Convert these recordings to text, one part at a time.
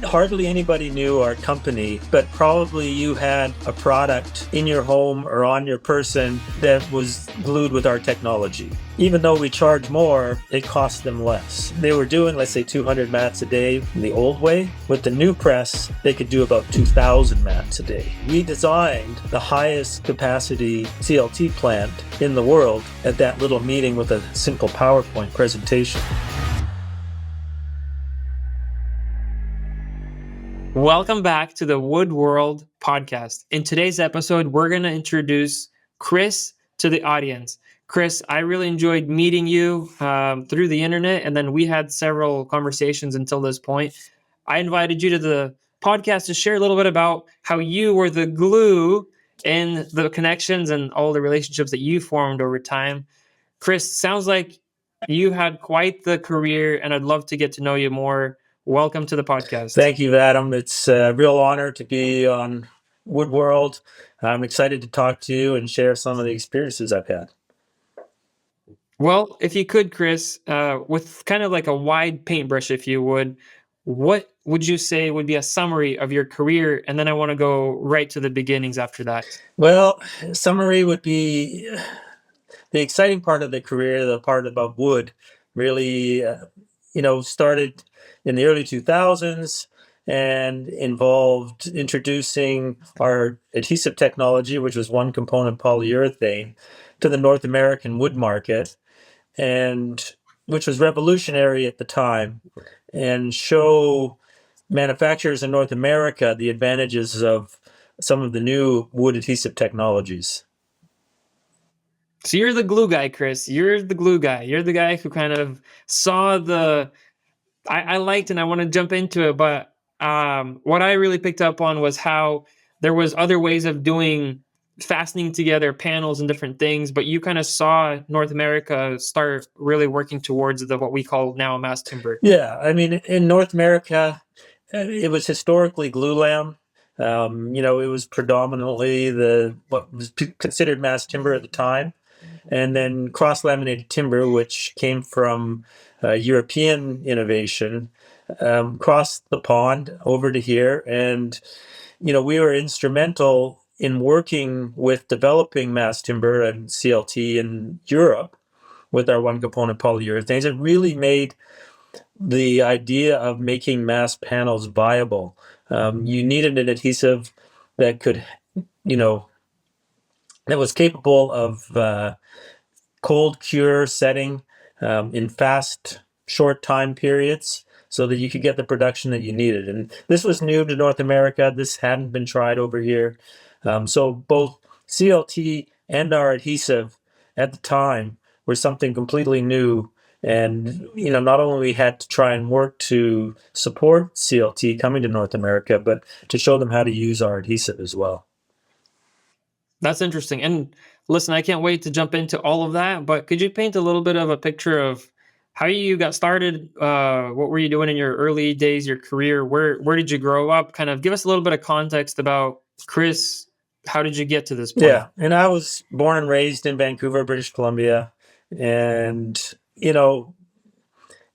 hardly anybody knew our company, but probably you had a product in your home or on your person that was glued with our technology. Even though we charge more, it cost them less. They were doing, let's say, 200 mats a day the old way. With the new press, they could do about 2,000 mats a day. We designed the highest capacity CLT plant in the world at that little meeting with a simple PowerPoint presentation. Welcome back to the Wood World podcast. In today's episode, we're going to introduce Chris to the audience. Chris, I really enjoyed meeting you through the internet, and then we had several conversations until this point. I invited you to the podcast to share a little bit about how you were the glue and the connections and all the relationships that you formed over time. Chris, sounds like you had quite the career, and I'd love to get to know you more. Welcome to the podcast. Thank you, Adam. It's a real honor to be on Wood World. I'm excited to talk to you and share some of the experiences I've had. Well, if you could, Chris, with kind of like a wide paintbrush, if you would, what would you say would be a summary of your career? And then I want to go right to the beginnings after that. Well, summary would be the exciting part of the career, the part about wood, really, started in the early 2000s and involved introducing our adhesive technology, which was one component polyurethane, to the North American wood market, and which was revolutionary at the time, and show manufacturers in North America the advantages of some of the new wood adhesive technologies. So you're the glue guy, Chris. You're the glue guy. You're the guy who kind of saw the. I liked, and I want to jump into it, but what I really picked up on was how there was other ways of doing fastening together panels and different things, but you kind of saw North America start really working towards what we call now mass timber. Yeah, I mean, in North America, it was historically glulam. It was predominantly what was considered mass timber at the time, and then cross-laminated timber, which came from European innovation, crossed the pond over to here, and we were instrumental in working with developing mass timber and CLT in Europe with our one component polyurethanes. It really made the idea of making mass panels viable. You needed an adhesive that could, that was capable of cold cure setting in fast, short time periods, so that you could get the production that you needed. And this was new to North America. This hadn't been tried over here. So both CLT and our adhesive at the time were something completely new. And, not only we had to try and work to support CLT coming to North America, but to show them how to use our adhesive as well. That's interesting. And listen, I can't wait to jump into all of that, but could you paint a little bit of a picture of how you got started? What were you doing in your early days, your career? Where did you grow up? Kind of give us a little bit of context about Chris. How did you get to this point? Yeah, and I was born and raised in Vancouver, British Columbia, and,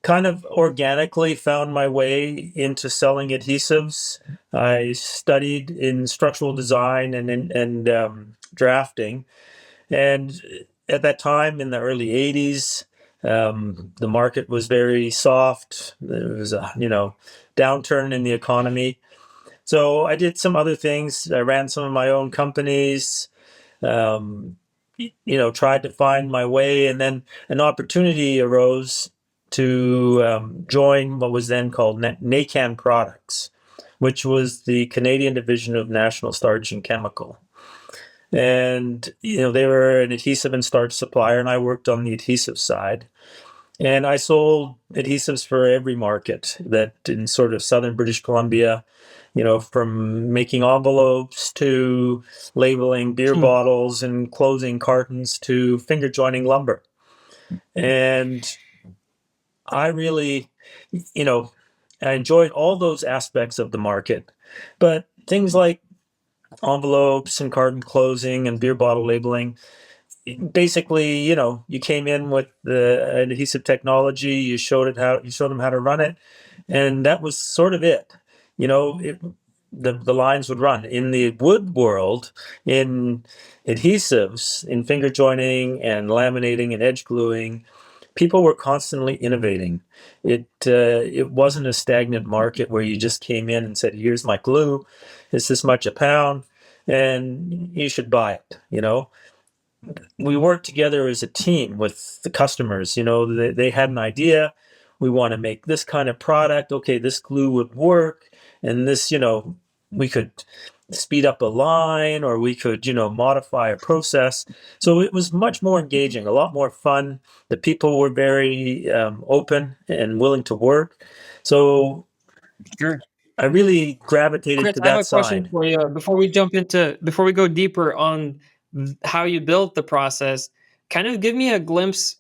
kind of organically found my way into selling adhesives. I studied in structural design and drafting, and at that time in the early 80s, the market was very soft. There was a downturn in the economy. So I did some other things. I ran some of my own companies, tried to find my way, and then an opportunity arose to join what was then called NACAN Products, which was the Canadian division of National Starch and Chemical. And, they were an adhesive and starch supplier, and I worked on the adhesive side. And I sold adhesives for every market that in sort of southern British Columbia, from making envelopes to labeling beer bottles and closing cartons to finger joining lumber. And I really, I enjoyed all those aspects of the market. But things like envelopes and carton closing and beer bottle labeling, basically, you came in with an adhesive technology, you showed them how to run it, and that was sort of it. the lines would run. In the wood world, in adhesives, in finger joining and laminating and edge gluing, people were constantly innovating. It wasn't a stagnant market where you just came in and said, "Here's my glue, it's this much a pound, and you should buy it." We worked together as a team with the customers. They had an idea. We want to make this kind of product. Okay, this glue would work, and this, we could speed up a line, or we could, modify a process. So it was much more engaging, a lot more fun. The people were very open and willing to work. So Sure. I really gravitated Chris, to I have that a question side. for you before we go deeper on how you built the process. Kind of give me a glimpse,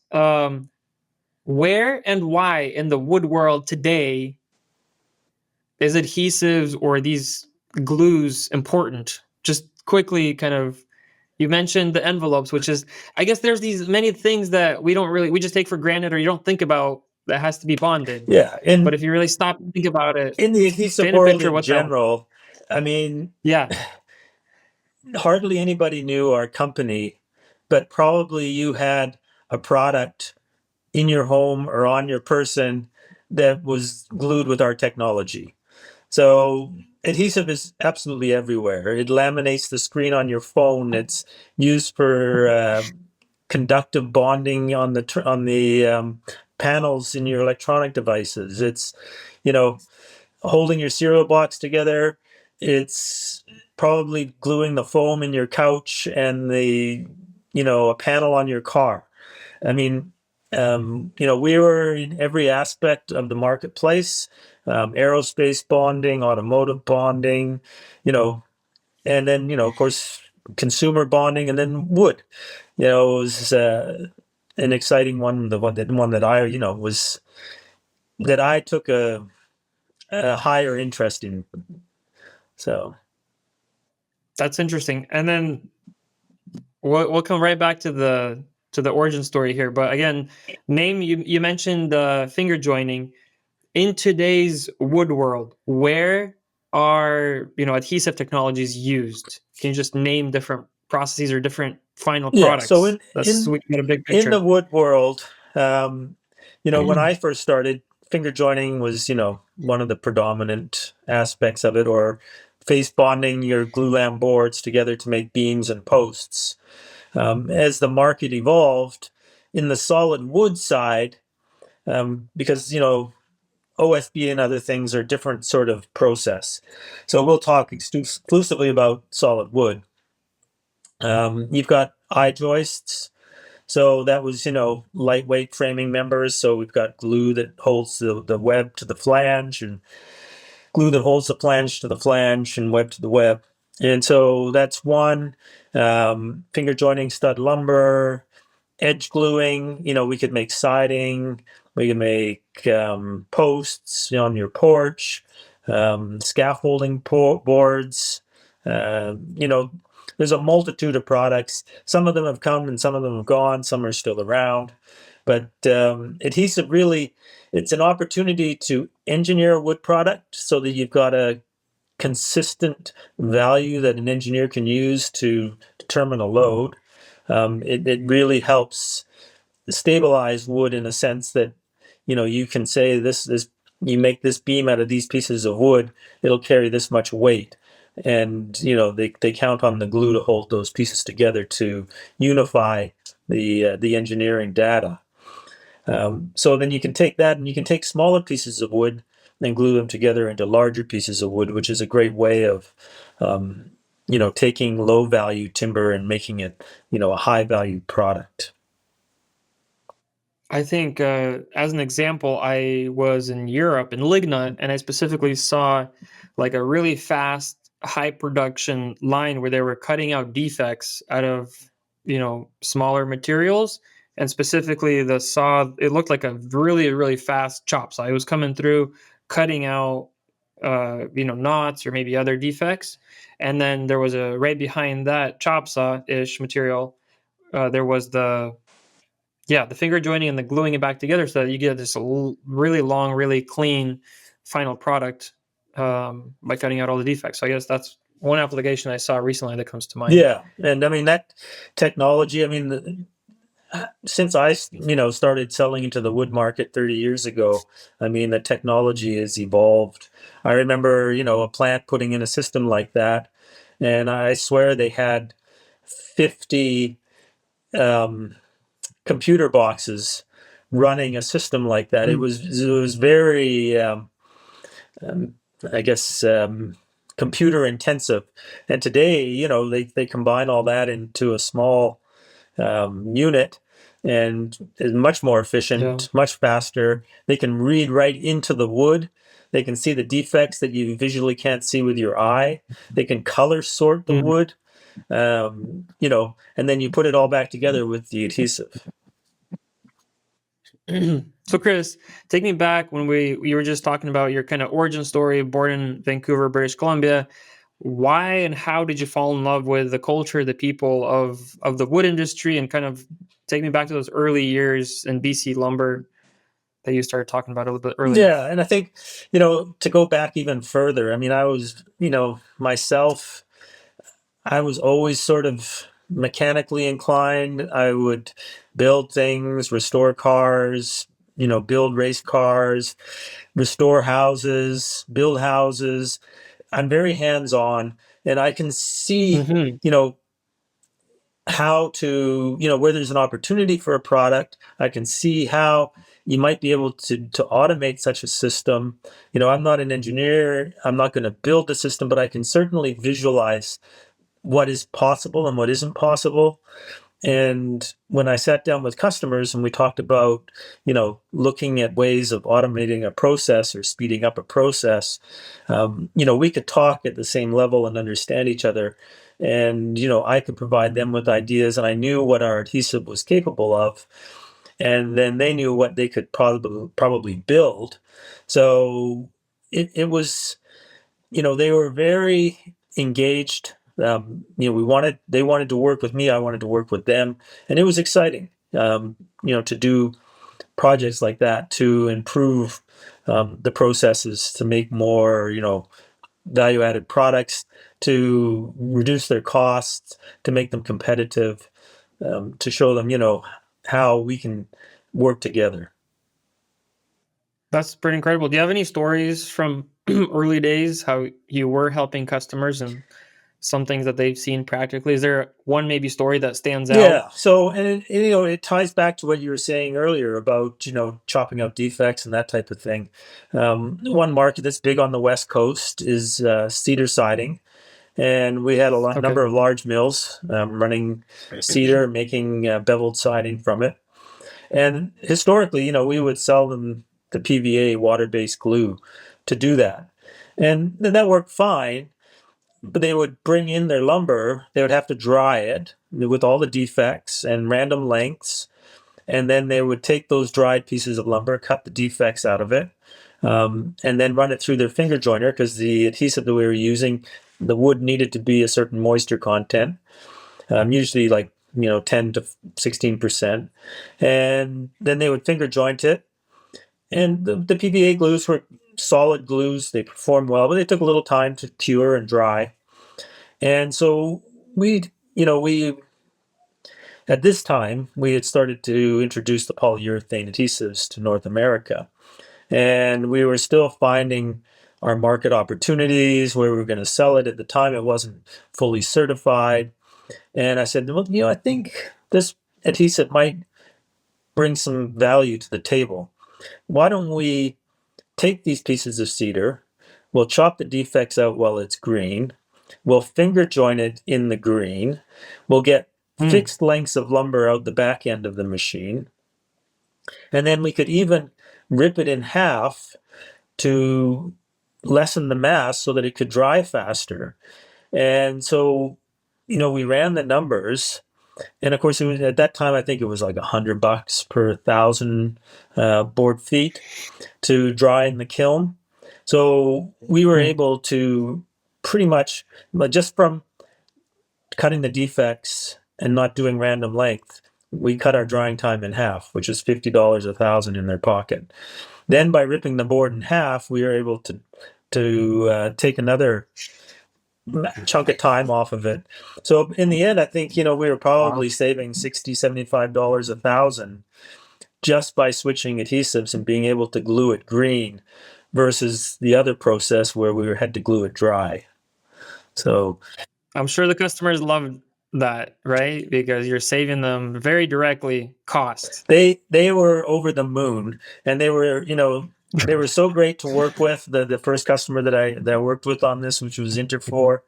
where and why in the wood world today is adhesives or these glues important? Just quickly, kind of, you mentioned the envelopes, which is, I guess there's these many things that we just take for granted, or you don't think about, that has to be bonded. Yeah, But and if you really stop and think about it, in the adhesive paint a world picture of in what that. general, I mean, Yeah, hardly anybody knew our company, but probably you had a product in your home or on your person that was glued with our technology. So adhesive is absolutely everywhere. It laminates the screen on your phone. It's used for conductive bonding on the panels in your electronic devices. It's you know holding your cereal box together. It's probably gluing the foam in your couch and a panel on your car. I mean, we were in every aspect of the marketplace, aerospace bonding, automotive bonding, you know, and then, of course, consumer bonding, and then wood. It was an exciting one, the one that I took a higher interest in. So, that's interesting. And then we'll come right back to the origin story here. But again, you mentioned finger joining. In today's wood world, where are adhesive technologies used? Can you just name different processes or different final yeah. So products? in That's so in we can get a big in the picture. wood world, when I first started, finger joining was, one of the predominant aspects of it, or face bonding your glulam boards together to make beams and posts. As the market evolved in the solid wood side, because, OSB and other things are different sort of process. So we'll talk exclusively about solid wood. You've got I-joists. So that was, lightweight framing members. So we've got glue that holds the web to the flange, and glue that holds the flange to the flange, and web to the web. And so that's one. Finger joining stud lumber, edge gluing. We could make siding. We can make posts on your porch, scaffolding boards. There's a multitude of products. Some of them have come and some of them have gone. Some are still around. But adhesive really, it's an opportunity to engineer a wood product so that you've got a consistent value that an engineer can use to determine a load. It really helps stabilize wood in a sense that you can say this you make this beam out of these pieces of wood, it'll carry this much weight, and they count on the glue to hold those pieces together to unify the engineering data. So then you can take that and you can take smaller pieces of wood and glue them together into larger pieces of wood, which is a great way of taking low value timber and making it a high value product. I think, as an example, I was in Europe in Lignite, and I specifically saw like a really fast, high production line where they were cutting out defects out of smaller materials, and specifically the saw. It looked like a really really fast chop saw. It was coming through, cutting out knots or maybe other defects, and then there was a right behind that chop saw ish material. There was the finger joining and the gluing it back together so that you get this really long, really clean final product. by cutting out all the defects. So I guess that's one application I saw recently that comes to mind. Yeah, and I mean that technology. I mean, since I started selling into the wood market 30 years ago, I mean the technology has evolved. I remember a plant putting in a system like that, and I swear they had 50 computer boxes running a system like that. It was very I guess computer intensive, and today they combine all that into a small unit, and is much more efficient, much faster. They can read right into the wood. They can see the defects that you visually can't see with your eye. They can color sort the wood, and then you put it all back together with the adhesive. So Chris, take me back when you were just talking about your kind of origin story, born in Vancouver, British Columbia. Why and how did you fall in love with the culture, the people of the wood industry, and kind of take me back to those early years in BC lumber that you started talking about a little bit earlier? Yeah, and I think, to go back even further, I mean, I was, myself, I was always sort of mechanically inclined. I would build things, restore cars, build race cars, restore houses, build houses. I'm very hands-on, and I can see, how to, where there's an opportunity for a product. I can see how you might be able to automate such a system. I'm not an engineer. I'm not going to build the system, but I can certainly visualize what is possible and what isn't possible. And when I sat down with customers and we talked about, looking at ways of automating a process or speeding up a process, we could talk at the same level and understand each other. And, I could provide them with ideas, and I knew what our adhesive was capable of. And then they knew what they could probably build. So it was, they were very engaged. They wanted to work with me. I wanted to work with them, and it was exciting. To do projects like that to improve the processes, to make more, value-added products, to reduce their costs, to make them competitive, to show them, how we can work together. That's pretty incredible. Do you have any stories from early days, how you were helping customers and some things that they've seen practically? Is there one maybe story that stands out? Yeah. So, and it ties back to what you were saying earlier about, chopping out defects and that type of thing. One market that's big on the West Coast is cedar siding. And we had a number of large mills running cedar, making beveled siding from it. And historically, we would sell them the PVA water-based glue to do that. And that worked fine, but they would bring in their lumber, they would have to dry it with all the defects and random lengths. And then they would take those dried pieces of lumber, cut the defects out of it, and then run it through their finger joiner, because the adhesive that we were using, the wood needed to be a certain moisture content, usually like 10 to 16%. And then they would finger joint it. And the PVA glues were solid glues. They performed well, but they took a little time to cure and dry. And so we at this time, we had started to introduce the polyurethane adhesives to North America. And we were still finding our market opportunities, where we were going to sell it. At the time, it wasn't fully certified. And I said, well, I think this adhesive might bring some value to the table. Why don't we take these pieces of cedar, we'll chop the defects out while it's green, we'll finger joint it in the green, we'll get fixed lengths of lumber out the back end of the machine, and then we could even rip it in half to lessen the mass so that it could dry faster. And so, we ran the numbers, and of course, it was, at that time, I think it was like $100 per 1,000 board feet to dry in the kiln. So we were able to pretty much, just from cutting the defects and not doing random length, we cut our drying time in half, which is $50 a 1,000 in their pocket. Then by ripping the board in half, we were able to take another chunk of time off of it. So in the end, I think, we were probably Wow. saving $60, $75 a thousand just by switching adhesives and being able to glue it green versus the other process where we had to glue it dry. So I'm sure the customers loved that, right? Because you're saving them very directly cost. they were over the moon, and they were so great to work with. The first customer that I worked with on this, which was Interfor,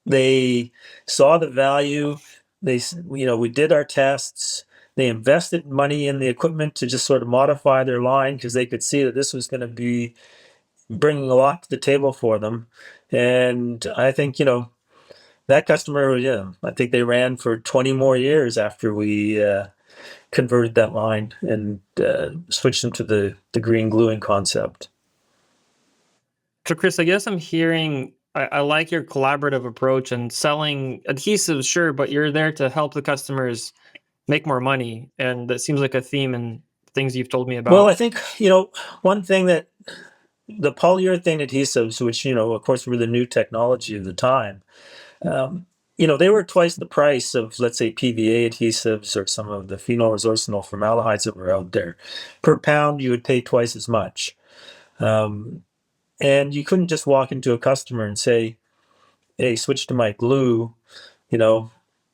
they saw the value. We did our tests. They invested money in the equipment to just sort of modify their line because they could see that this was going to be bringing a lot to the table for them. And I think, that customer, yeah, I think they ran for 20 more years after we converted that line and switched them to the green gluing concept. So, Chris, I guess I'm hearing I like your collaborative approach and selling adhesives, sure, but you're there to help the customers make more money. And that seems like a theme in things you've told me Well, I about. think, one thing that the polyurethane adhesives, which, of course, were the new technology of the time, they were twice the price of, let's say, PVA adhesives or some of the phenol resorcinol formaldehydes that were out there. Per pound, you would pay twice as much. And you couldn't just walk into a customer and say, hey, switch to my glue,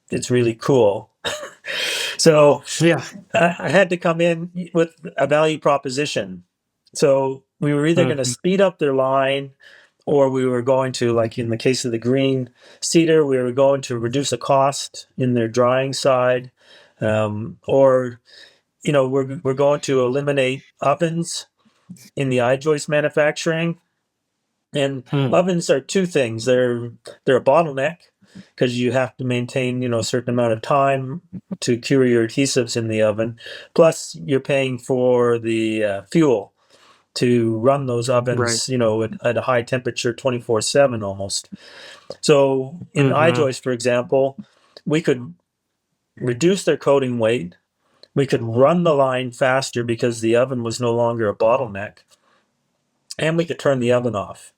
it's really cool. So Yeah. I had to come in with a value proposition. So we were either going to Mhm. speed up their line, or we were going to, like in the case of the green cedar, we were going to reduce the cost in their drying side, or we're going to eliminate ovens in the I-joist manufacturing. And Hmm. ovens are two things. They're a bottleneck because you have to maintain, a certain amount of time to cure your adhesives in the oven. Plus, you're paying for the fuel to run those Right. ovens, at a high temperature 24/7 almost. So in Hmm. I-joist, for example, we could reduce their coating weight. We could run the line faster because the oven was no longer a bottleneck, and we could turn the oven off.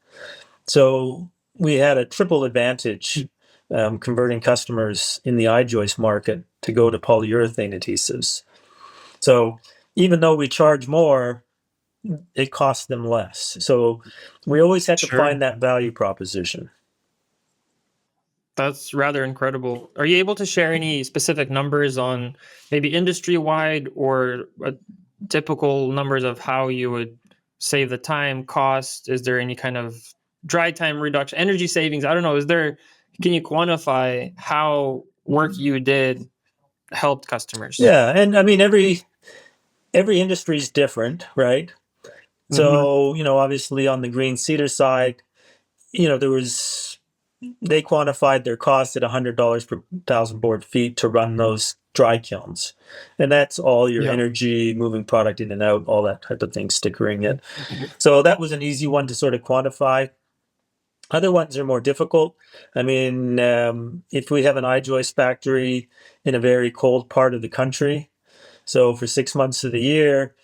So we had a triple advantage, converting customers in the I-joist market to go to polyurethane adhesives. So even though we charge more, it costs them less. So we always had to Sure. find that value proposition. That's rather incredible. Are you able to share any specific numbers on maybe industry wide or typical numbers of how you would save the time, cost? Is there any kind of dry time reduction, energy savings? I don't know. Can you quantify how work you did helped customers? Yeah, and I mean every industry is different, right? Hmm. So obviously on the green cedar side, there was they quantified their cost at $100 per thousand board feet to run those dry kilns. And that's all your Yeah. energy, moving product in and out, all that type of thing, stickering it. So that was an easy one to sort of quantify. Other ones are more difficult. I mean, if we have an I-joist factory in a very cold part of the country, so for 6 months of the year,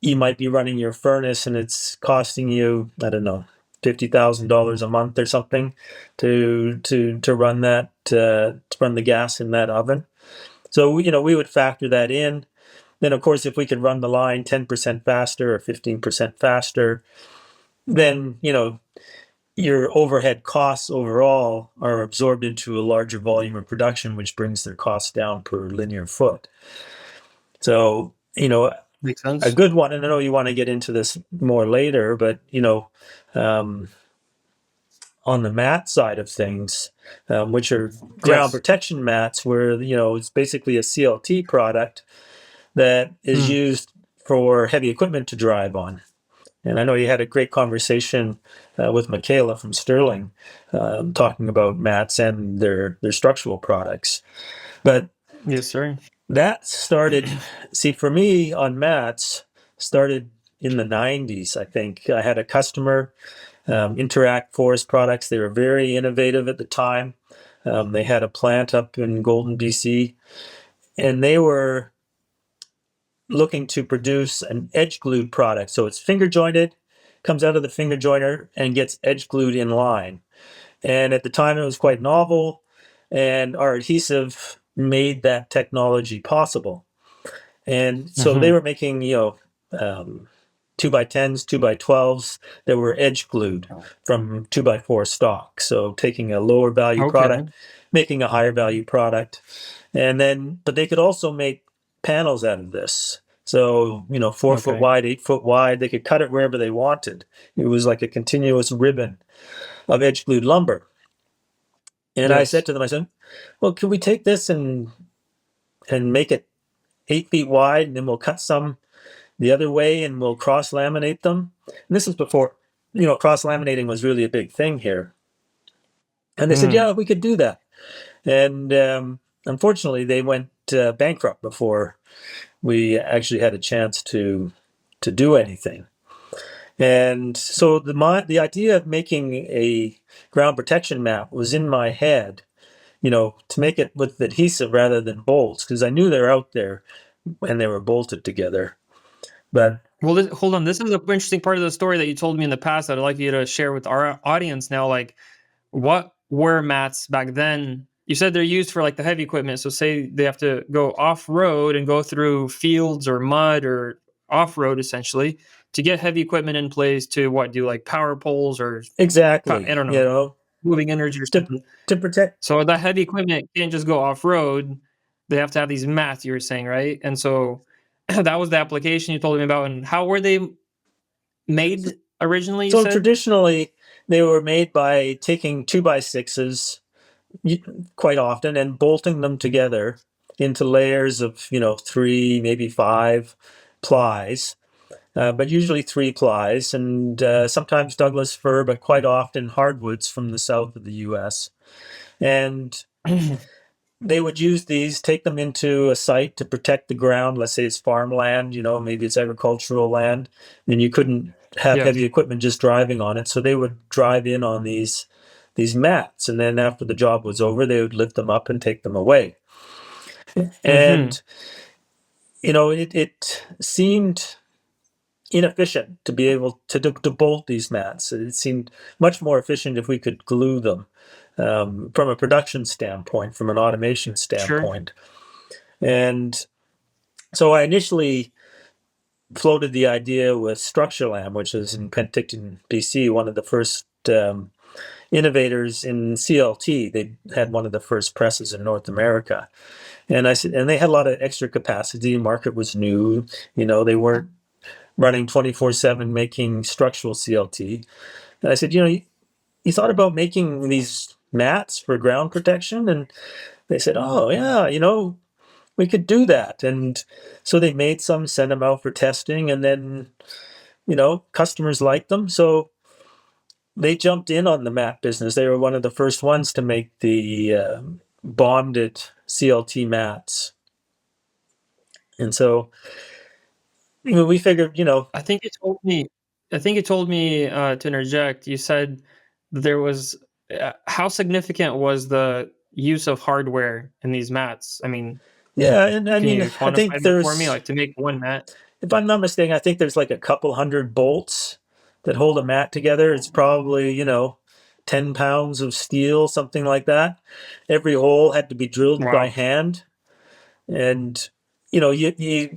you might be running your furnace and it's costing you, I don't know, $50,000 a month or something to run that to run the gas in that oven. So we would factor that in. Then of course, if we could run the line 10% faster or 15% faster, then your overhead costs overall are absorbed into a larger volume of production, which brings their costs down per linear foot. So Makes a sense. good one, and I know you want to get into this more later, but um, on the mat side of things, which are ground Yes. protection mats, where it's basically a CLT product that is Mm. used for heavy equipment to drive on. And I know you had a great conversation with Michaela from Sterling, talking about mats and their structural products. But Yes, sir. that started, see, for me on mats, started in the 90s. I think I had a customer, Interact Forest Products. They were very innovative at the time. They had a plant up in Golden, BC, and they were looking to produce an edge glued product. So it's finger jointed, comes out of the finger joiner and gets edge glued in line. And at the time, it was quite novel, and our adhesive made that technology possible. And so they Mm-hmm. were making, 2x10s, 2x12s that were edge glued from 2x4 stock. So taking a lower value Okay. product, making a higher value product. And then, but they could also make panels out of this. So, 4 foot Okay. wide, 8 foot wide, they could cut it wherever they wanted. It was like a continuous ribbon of edge glued lumber. And I said Yes. to them, I said, well, can we take this and make it 8 feet wide, and then we'll cut some the other way and we'll cross laminate them? And this is before, cross laminating was really a big thing here. And they said, Mm. yeah, we could do that. And unfortunately, they went bankrupt before we actually had a chance to do anything. And so the idea of making a ground protection mat was in my head, to make it with adhesive rather than bolts, because I knew they're out there and they were bolted together. But Well, hold on. This is an interesting part of the story that you told me in the past that I'd like you to share with our audience now. Like, what were mats back then? You said they're used for like the heavy equipment. So say they have to go off road and go through fields or mud or off road essentially to get heavy equipment in place to what, do like power poles or exactly, I don't know, moving energy or to something. to protect. So that heavy equipment can't just go off road. They have to have these mats, you were saying, right? And so that was the application you told me about. And how were they made originally, you So said? traditionally, they were made by taking 2x6s quite often and bolting them together into layers of 3, maybe 5 plies, but usually 3 plies, and sometimes Douglas fir, but quite often hardwoods from the south of the U.S. And they would use these, take them into a site to protect the ground. Let's say it's farmland, maybe it's agricultural land, and you couldn't have Yes. heavy equipment just driving on it. So they would drive in on these mats, and then after the job was over, they would lift them up and take them away. Mm-hmm. And it seemed inefficient to be able to bolt these mats. It seemed much more efficient if we could glue them, from a production standpoint, from an automation Sure. standpoint. And so I initially floated the idea with Structurelam, which is in Penticton, BC, one of the first innovators in CLT. They had one of the first presses in North America. And I said, and they had a lot of extra capacity. The market was new. They weren't running 24/7 making structural CLT. And I said, you thought about making these mats for ground protection? And they said, oh, yeah, we could do that. And so they made some, sent them out for testing, and then, customers liked them. So they jumped in on the mat business. They were one of the first ones to make the bonded CLT mats. And so, we figured, I think you told me. I think you told me to interject. You said there was how significant was the use of hardware in these mats? I mean, yeah. And I can mean, you I think quantify that for me? there's, Like to make one mat? if I'm not mistaken, I think there's like a couple hundred bolts that hold a mat together. It's probably, 10 pounds of steel, something like that. Every hole had to be drilled by Wow. hand. And, you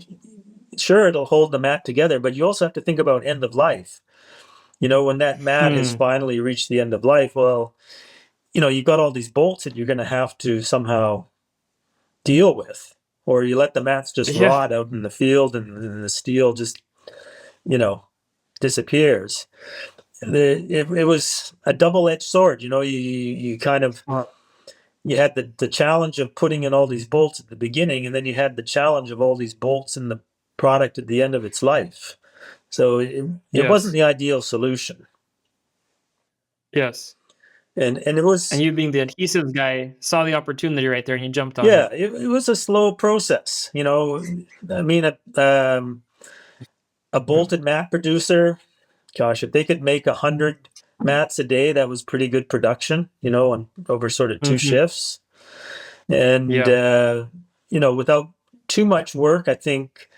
sure, it'll hold the mat together, but you also have to think about end of life. When that mat has Hmm. finally reached the end of life, well, you've got all these bolts that you're going to have to somehow deal with, or you let the mats just Yeah. rot out in the field and the steel just, you know, disappears. It was a double-edged sword. You kind of, Wow. you had the challenge of putting in all these bolts at the beginning, and then you had the challenge of all these bolts in the product at the end of its life. So it wasn't Yes. the ideal solution. Yes. And it And was, you being the adhesives guy saw the opportunity right there and you jumped on yeah, it. it was a slow process. I mean, a bolted mat producer, gosh, if they could make 100 mats a day, that was pretty good production, and over sort of two Hmm. shifts. And, Yeah. without too much work, I think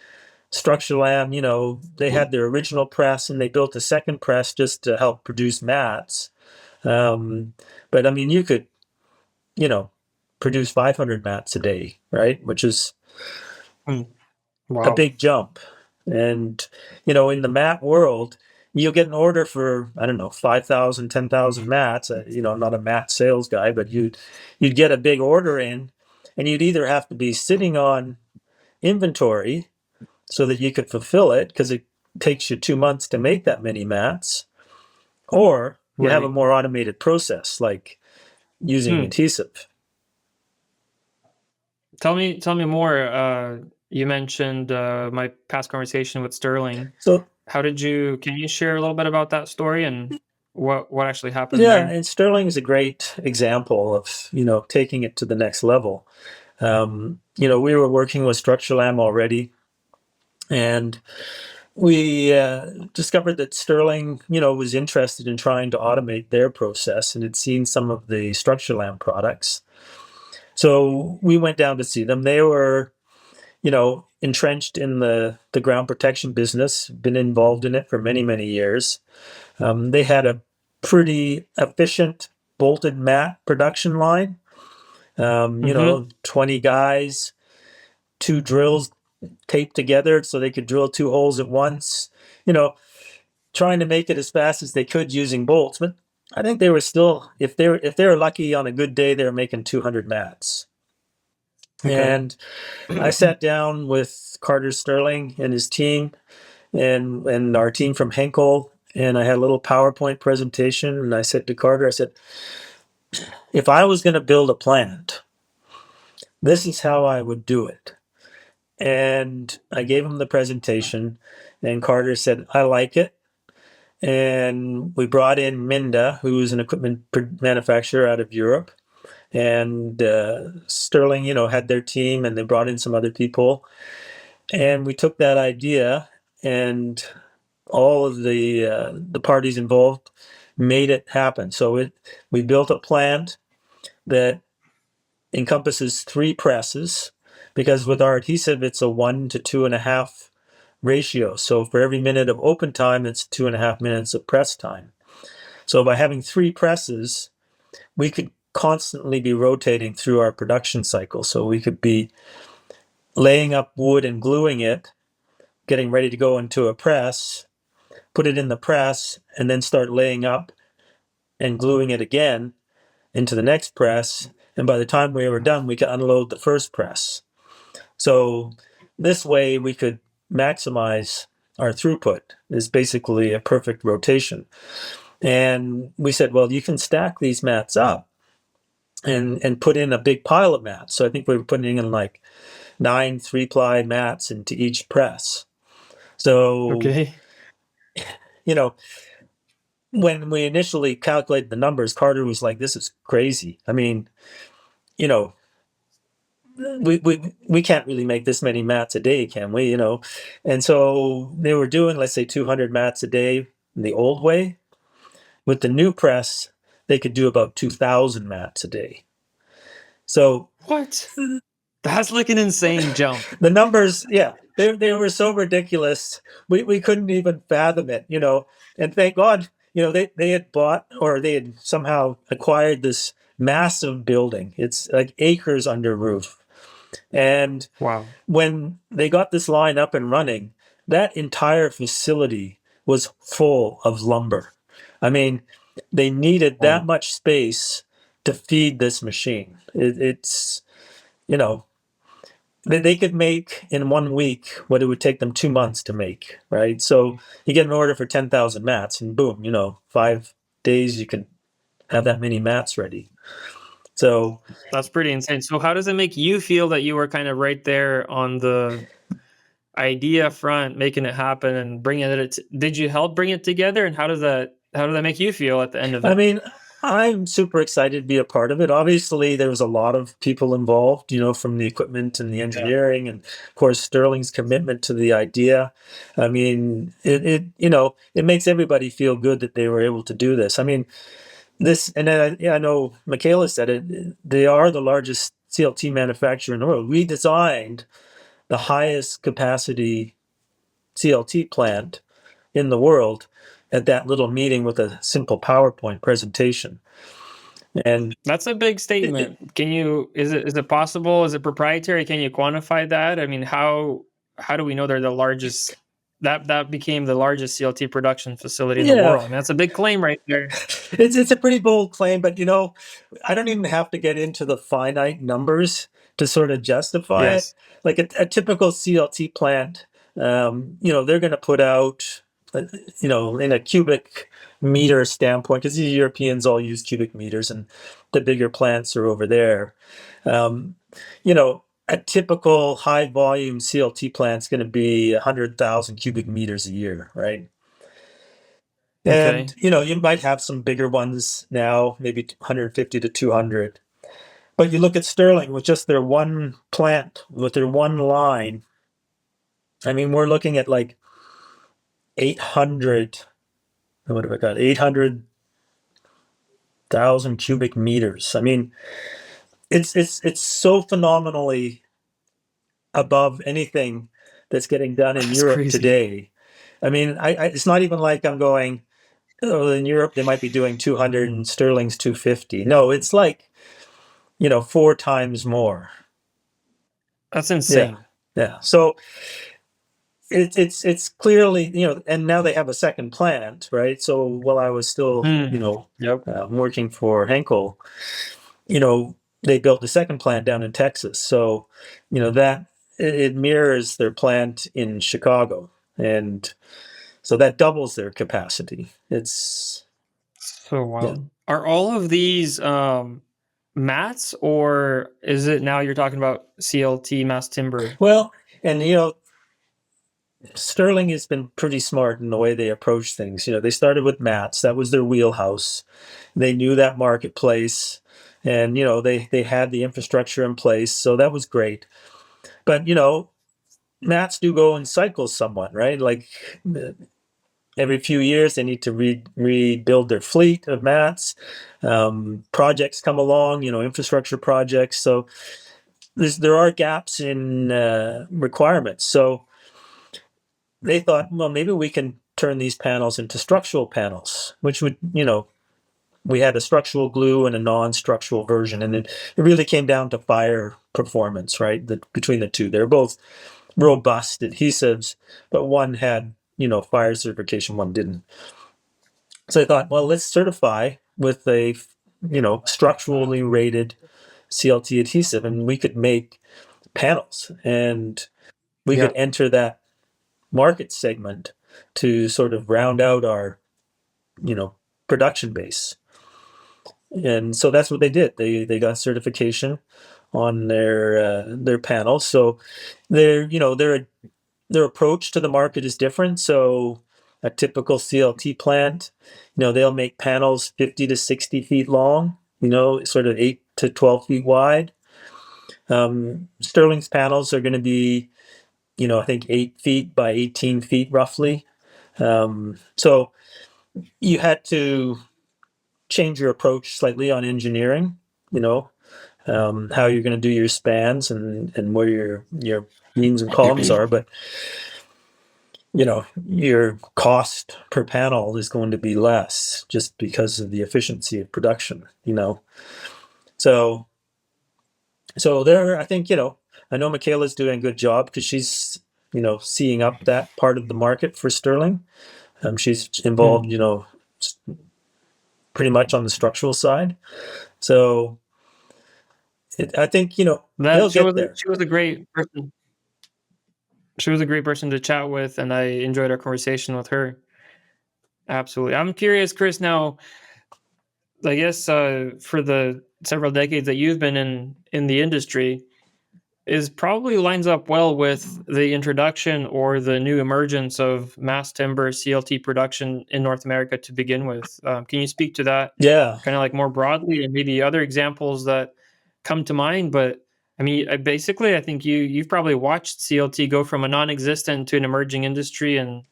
Structurelam, they had their original press and they built a second press just to help produce mats. But I mean, you could, you know, produce 500 mats a day, right? Which is Mm. a Wow. big jump. And, in the mat world, you'll get an order for, I don't know, 5,000, 10,000 mats. I'm not a mat sales guy, but you'd get a big order in and you'd either have to be sitting on inventory so that you could fulfill it because it takes you 2 months to make that many mats, or you have a Right. more automated process like using Hmm. adhesive. Tell me more. You mentioned my past conversation with Sterling. So Can you share a little bit about that story and what actually happened yeah, there? and Sterling is a great example of taking it to the next level. We were working with Structurelam already, and we discovered that Sterling, was interested in trying to automate their process and had seen some of the Structurelam products. So we went down to see them. They were, entrenched in the ground protection business, been involved in it for many, many years. They had a pretty efficient bolted mat production line. Mm-hmm. 20 guys, two drills taped together so they could drill two holes at once. You know, trying to make it as fast as they could using bolts. But I think they were still, if they were lucky on a good day, they were making 200 mats. Okay. And I sat down with Carter Sterling and his team, and our team from Henkel, and I had a little PowerPoint presentation. And I said to Carter, I said, if I was going to build a plant, this is how I would do it. And I gave him the presentation, and Carter said, I like it. And we brought in Minda, who's an equipment manufacturer out of Europe. And Sterling, had their team, and they brought in some other people. And we took that idea, and all of the parties involved made it happen. So we built a plant that encompasses 3 presses, because with our adhesive it's a 1 to 2.5 ratio. So for every minute of open time, it's 2.5 minutes of press time. So by having 3 presses, we could constantly be rotating through our production cycle. So we could be laying up wood and gluing it, getting ready to go into a press, put it in the press, and then start laying up and gluing it again into the next press. And by the time we were done, we could unload the first press. So this way we could maximize our throughput. Is basically a perfect rotation. And we said, well, you can stack these mats up and put in a big pile of mats. So I think we were putting in like 9 3-ply mats into each press. So, Okay. you know, when we initially calculated the numbers, Carter was like, this is crazy. I mean, you know, we can't really make this many mats a day, can we? And so they were doing, let's say, 200 mats a day in the old way. With the new press, they could do about 2,000 mats a day. So What? That's like an insane jump. the numbers, yeah, they were so ridiculous. We couldn't even fathom it. And thank God, they had bought, or they had somehow acquired this massive building. It's like acres under roof. And Wow. when they got this line up and running, that entire facility was full of lumber. I mean, they needed that Wow. much space to feed this machine. It's, you know, they could make in 1 week what it would take them 2 months to make, right? So you get an order for 10,000 mats, and boom, 5 days you can have that many mats ready. So That's pretty insane. So how does it make you feel that you were kind of right there on the idea front, making it happen and bringing it? Did you help bring it together? And how did that make you feel at the end of I it? mean, I'm super excited to be a part of it. Obviously, there was a lot of people involved, from the equipment and the engineering, and of course Sterling's commitment to the idea. I mean, it makes everybody feel good that they were able to do this. I mean, this, and then I know Michaela said it. They are the largest CLT manufacturer in the world. We designed the highest capacity CLT plant in the world at that little meeting with a simple PowerPoint presentation. And That's a big statement. Can you is it possible? Is it proprietary? Can you quantify that? I mean, how do we know they're the largest that became the largest CLT production facility in the yeah, world? I mean, that's a big claim right there. it's a pretty bold claim, but I don't even have to get into the finite numbers to sort of justify it. Yes. Like a typical CLT plant, they're going to put out, in a cubic meter standpoint, because the Europeans all use cubic meters, and the bigger plants are over there. Um, a typical high volume CLT plant is going to be 100,000 cubic meters a year, right? And Okay. you might have some bigger ones now, maybe 150 to 200. But you look at Sterling with just their one plant, with their one line. I mean, we're looking at like 800. What have I got? 800,000 cubic meters. I mean, it's so phenomenally above anything that's getting done in That's Europe crazy. today. I mean, it's not even like I'm going, oh, in Europe they might be doing 200 and Sterling's 250. No, it's like, 4 times more. That's Yeah, insane. yeah. So it's clearly, and now they have a second plant, right? So while I was still, Yep. working for Henkel, they built the second plant down in Texas. So, that it mirrors their plant in Chicago, and so that doubles their capacity. It's So Yeah. wild. Are all of these mats, or is it now you're talking about CLT mass timber? Well, and Sterling has been pretty smart in the way they approach things. They started with mats. That was their wheelhouse. They knew that marketplace, and they had the infrastructure in place, so that was great. But mats do go in cycles somewhat, right? Like every few years, they need to rebuild their fleet of mats. Projects come along, infrastructure projects. So there are gaps in requirements. So they thought, well, maybe we can turn these panels into structural panels, which would, we had a structural glue and a non-structural version, and it really came down to fire performance, right? Between the two, they're both robust adhesives, but one had, fire certification, one didn't. So I thought, well, let's certify with a, structurally rated CLT adhesive, and we could make panels, and we could Yeah. enter that market segment to sort of round out our, production base. And so that's what they did. They got certification on their panels. So their approach to the market is different. So a typical CLT plant, they'll make panels 50 to 60 feet long, sort of 8 to 12 feet wide. Sterling's panels are going to be, I think 8 feet by 18 feet roughly. So you had to change your approach slightly on engineering, how you're going to do your spans and where your beams and columns are. But, your cost per panel is going to be less just because of the efficiency of production. So, there, I think, I know Michaela's doing a good job because she's, seeing up that part of the market for Sterling. She's involved, Hmm. pretty much on the structural side. So I think, That they'll get there. she was a great person. She was a great person to chat with, and I enjoyed our conversation with her. Absolutely. I'm curious, Chris. Now, I guess for the several decades that you've been in the industry, is probably lines up well with the introduction or the new emergence of mass timber CLT production in North America to begin with. Can you speak to that Yeah. kind of like more broadly and maybe other examples that come to mind? But I mean, basically, I think you've probably watched CLT go from a non-existent to an emerging industry, and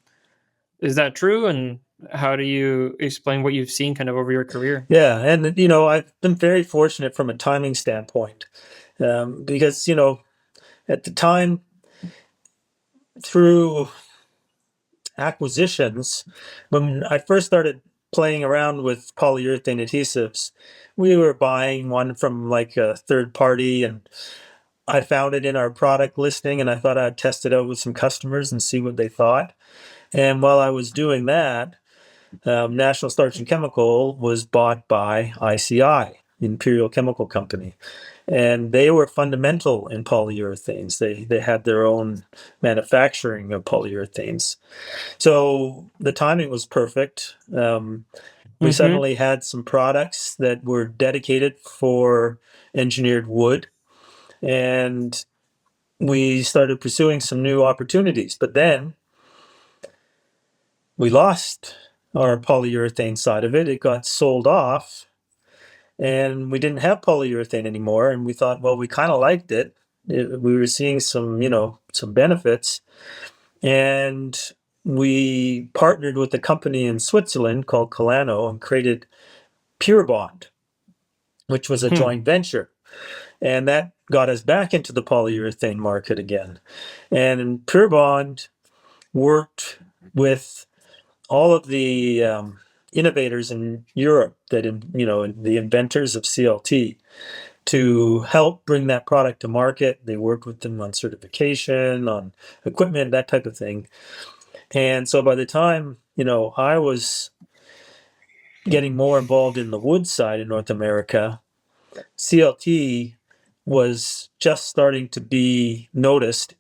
is that true? And how do you explain what you've seen kind of over your career? Yeah. And, I've been very fortunate from a timing standpoint, because, at the time, through acquisitions, when I first started playing around with polyurethane adhesives, we were buying one from like a third party, and I found it in our product listing, and I thought I'd test it out with some customers and see what they thought. And while I was doing that, National Starch and Chemical was bought by ICI, Imperial Chemical Company, and they were fundamental in polyurethanes. They had their own manufacturing of polyurethanes, so the timing was perfect. We Mm-hmm. suddenly had some products that were dedicated for engineered wood, and we started pursuing some new opportunities. But then we lost our polyurethane side of it. It got sold off, and we didn't have polyurethane anymore. And we thought, well, we kind of liked it. We were seeing some, some benefits, and we partnered with a company in Switzerland called Colano and created Purbond, which was a Hmm. joint venture. And that got us back into the polyurethane market again. And Purbond worked with all of the innovators in Europe, that the inventors of CLT, to help bring that product to market. They worked with them on certification, on equipment, that type of thing. And so by the time I was getting more involved in the wood side in North America, CLT was just starting to be noticed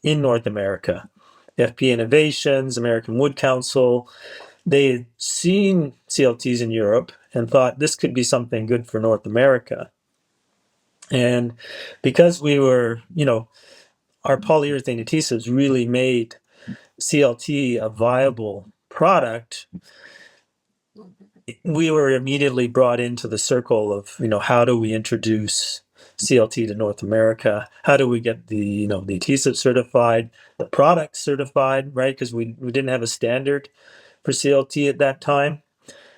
in North America. FP Innovations, American Wood Council, they had seen CLTs in Europe and thought this could be something good for North America. And because we were, our polyurethane adhesives really made CLT a viable product, we were immediately brought into the circle of, how do we introduce CLT to North America? How do we get the adhesive certified, the product certified, right? Because we didn't have a standard for CLT at that time.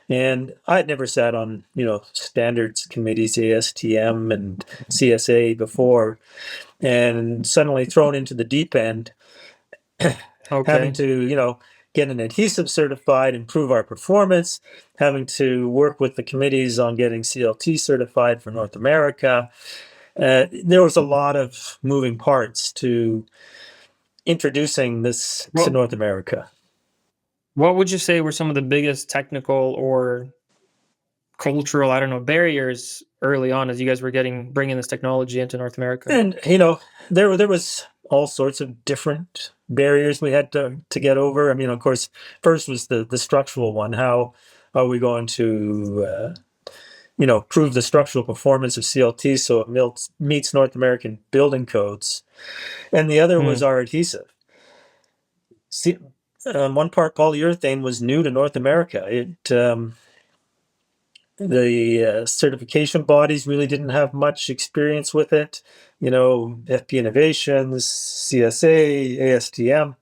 And I'd never sat on, standards committees, ASTM and CSA before, and suddenly thrown into the deep end, having Okay. to, get an adhesive certified, improve our performance, having to work with the committees on getting CLT certified for North America. There was a lot of moving parts to introducing this to Well, North America. what would you say were some of the biggest technical or cultural, I don't know, barriers early on as you guys were bringing this technology into North America? And there was all sorts of different barriers we had to get over. I mean, of course, first was the structural one. How are we going to prove the structural performance of CLT so it meets North American building codes? And the other was Hmm. our adhesive. See, one part polyurethane was new to North America. The certification bodies really didn't have much experience with it. FP Innovations, CSA, ASTM.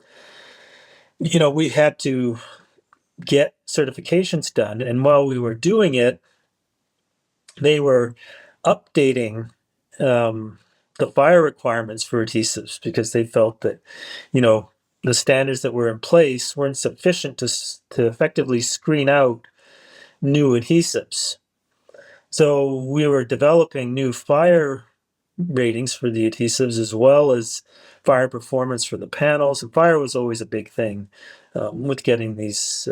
We had to get certifications done. And while we were doing it, they were updating the fire requirements for adhesives because they felt that, the standards that were in place weren't sufficient to effectively screen out new adhesives. So we were developing new fire ratings for the adhesives as well as fire performance for the panels. And fire was always a big thing with getting these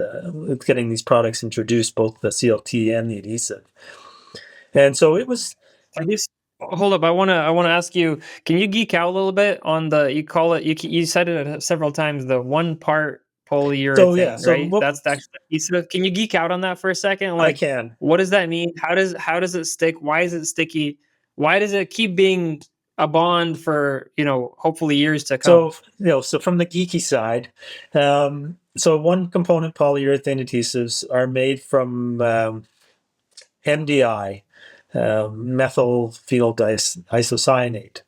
products introduced, both the CLT and the adhesive. And so it was. Are these Hold up, I wanna ask you, can you geek out a little bit on the you call it you said it several times, the one part So yeah. polyurethane, So right? what That's the actual piece of it. Can you geek out on that for a second? I Like, can. what does that mean? How does it stick? Why is it sticky? Why does it keep being a bond for, hopefully years to come? So from the geeky side, so one component polyurethane adhesives are made from MDI, methyl phenyl isocyanate.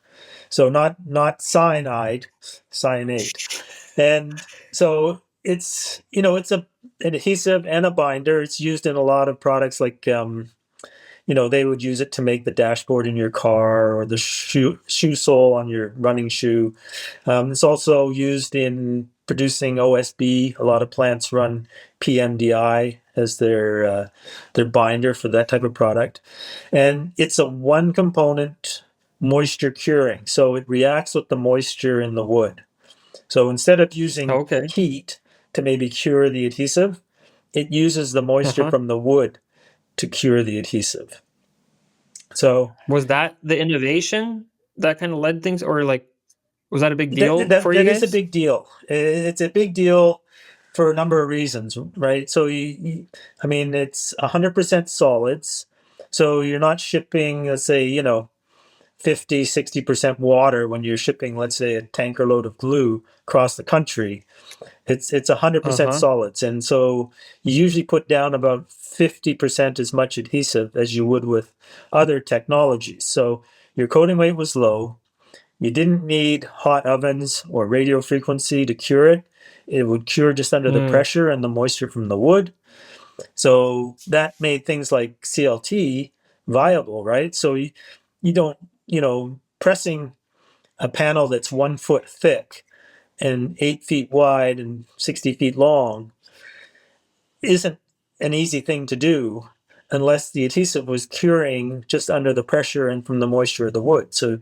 So not cyanide, cyanate. And so it's a an adhesive and a binder. It's used in a lot of products like they would use it to make the dashboard in your car or the shoe sole on your running shoe. It's also used in producing OSB. A lot of plants run PMDI as their binder for that type of product, and it's a one component moisture curing. So it reacts with the moisture in the wood. So instead of using Okay. heat to maybe cure the adhesive, it uses the moisture Uh-huh. from the wood to cure the adhesive. So Was that the innovation that kind of led things, or like was that a big that, deal that, for you that is a guys? big deal. It's a big deal for a number of reasons, right? So I mean, it's 100% solids. So you're not shipping, let's say, 50, 60% water when you're shipping, let's say, a tanker load of glue across the country. It's 100% Uh-huh. solids, and so you usually put down about 50% as much adhesive as you would with other technologies. So your coating weight was low. You didn't need hot ovens or radio frequency to cure it. It would cure just under the Mm. pressure and the moisture from the wood. So that made things like CLT viable, right? So you don't, pressing a panel that's 1 foot thick and 8 feet wide and 60 feet long isn't an easy thing to do unless the adhesive was curing just under the pressure and from the moisture of the wood. So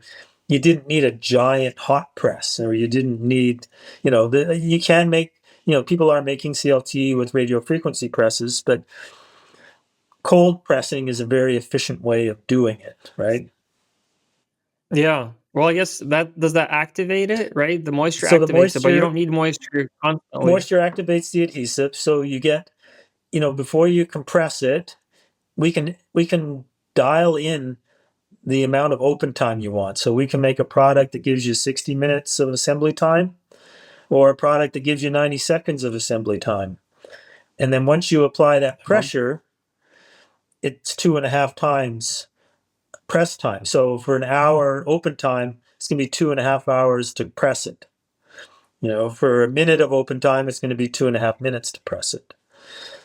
you didn't need a giant hot press, or you didn't need, you can make, people are making CLT with radio frequency presses, but cold pressing is a very efficient way of doing it, right? Yeah. Well, I guess that does that activate it, right? The moisture So the activates it, but you don't moisture need moisture constantly. moisture activates the adhesive, so you get, before you compress it, we can dial in the amount of open time you want. So we can make a product that gives you 60 minutes of assembly time, or a product that gives you 90 seconds of assembly time. And then once you apply that Uh-huh. pressure, it's 2.5 times press time. So for an hour open time, it's going to be 2.5 hours to press it. For a minute of open time, it's going to be 2.5 minutes to press it.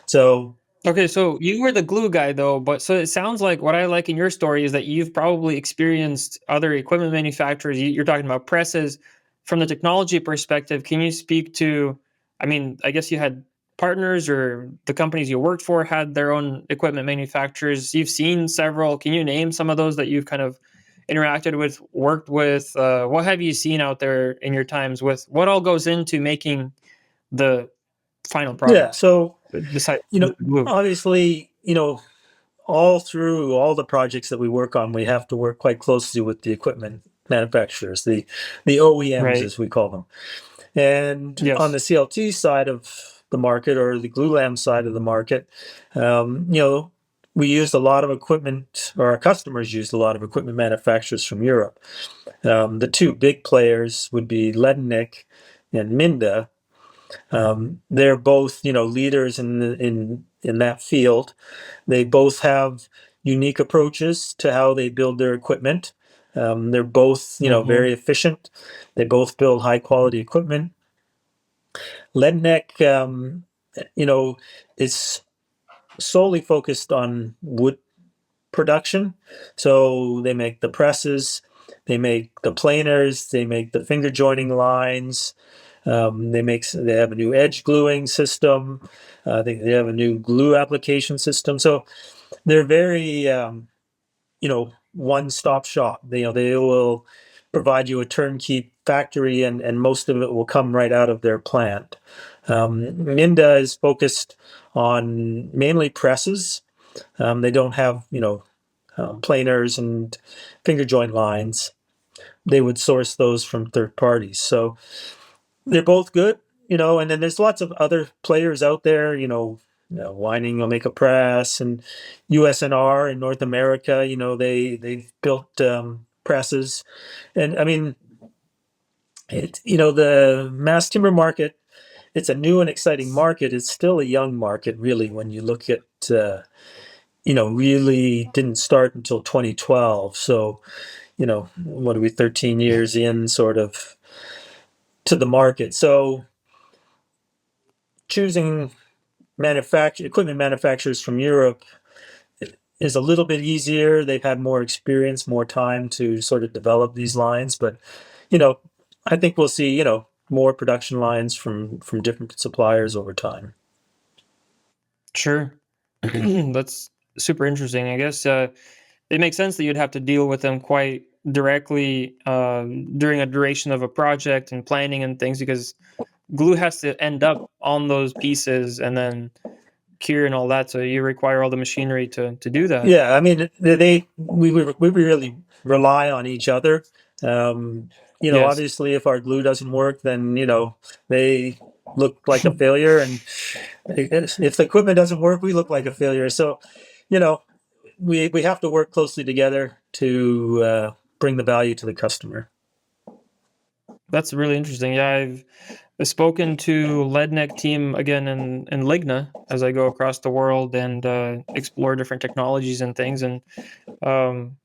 So Okay, so you were the glue guy though, but so it sounds like what I like in your story is that you've probably experienced other equipment manufacturers. You're talking about presses from the technology perspective. Can you speak to, I mean, I guess you had partners or the companies you worked for had their own equipment manufacturers. You've seen several. Can you name some of those that you've kind of interacted with, worked with? What have you seen out there in your times with what all goes into making the final yeah, product so besides you the know, glue? obviously, all through all the projects that we work on, we have to work quite closely with the equipment manufacturers, the OEMs Right. as we call them. And on Yes. the CLT side of the market, or the glulam side of the market, um, you know, we used a lot of equipment, or our customers used a lot of equipment manufacturers from Europe. The two big players would be Lednick and Minda. They're both, leaders in that field. They both have unique approaches to how they build their equipment. They're both, Mhm. very efficient. They both build high quality equipment. Ledneck, you know, is solely focused on wood production. So they make the presses, they make the planers, they make the finger joining lines. They have a new edge gluing system. I think they have a new glue application system. So they're very one-stop shop. They will provide you a turnkey factory, and most of it will come right out of their plant. Minda is focused on mainly presses. They don't have planers and finger joint lines. They would source those from third parties. So they're both good, and then there's lots of other players out there, Whining will make a press, and USNR in North America, they've built presses. And I mean, the mass timber market, it's a new and exciting market. It's still a young market, really, when you look at, really didn't start until 2012. So, what are we, 13 years in, sort of, to the market. So choosing equipment manufacturers from Europe is a little bit easier. They've had more experience, more time to sort of develop these lines. But, you know, I think we'll see, more production lines from different suppliers over time. Sure. That's super interesting. I guess it makes sense that you'd have to deal with them quite directly during a duration of a project and planning and things, because glue has to end up on those pieces and then cure and all that. So you require all the machinery to do that. Yeah, I mean, we really rely on each other. Yes. Obviously, if our glue doesn't work, then they look like a failure, and if the equipment doesn't work, we look like a failure. So, you know, we have to work closely together to bring the value to the customer. That's really interesting. Yeah, I've spoken to Leadneck team again in Ligna as I go across the world and explore different technologies and things. And um,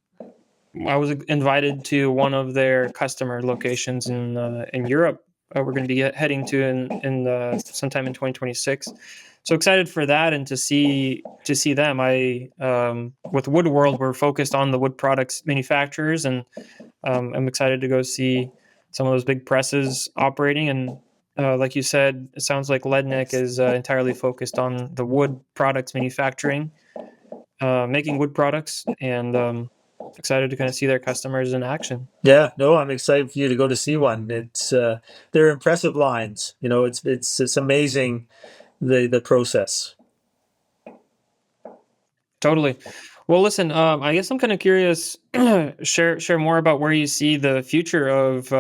I was invited to one of their customer locations in Europe. We're going to be heading to in sometime in 2026. So excited for that and to see them. I with Wood World, we're focused on the wood products manufacturers, and I'm excited to go see some of those big presses operating. And like you said, it sounds like Leadneck is entirely focused on the wood products manufacturing, making wood products, and excited to kind of see their customers in action. Yeah, no, I'm excited for you to go to see one. It's they're impressive lines. It's amazing the process. Totally. Well, listen, I guess I'm kind of curious. Share more about where you see the future of.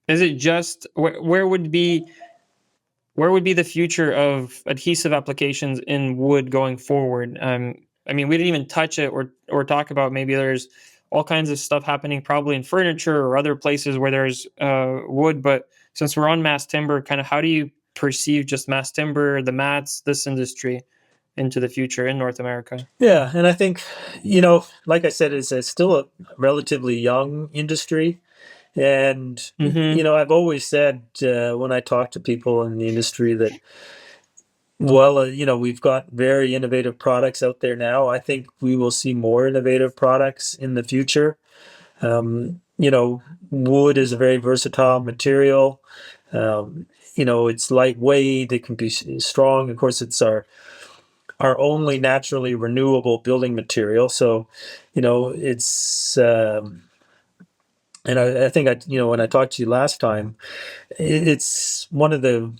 Is it just where would be the future of adhesive applications in wood going forward? I mean, we didn't even touch it or talk about, maybe there's all kinds of stuff happening probably in furniture or other places where there's wood. But since we're on mass timber, kind of how do you perceive just mass timber, the mats, this industry into the future in North America? Yeah, and I think like I said, it's still a relatively young industry, and Mm-hmm. I've always said when I talk to people in the industry that well, we've got very innovative products out there now. I think we will see more innovative products in the future. Wood is a very versatile material. Um, it's lightweight. It can be strong. Of course, it's our only naturally renewable building material. So, it's and I think when I talked to you last time, it's one of the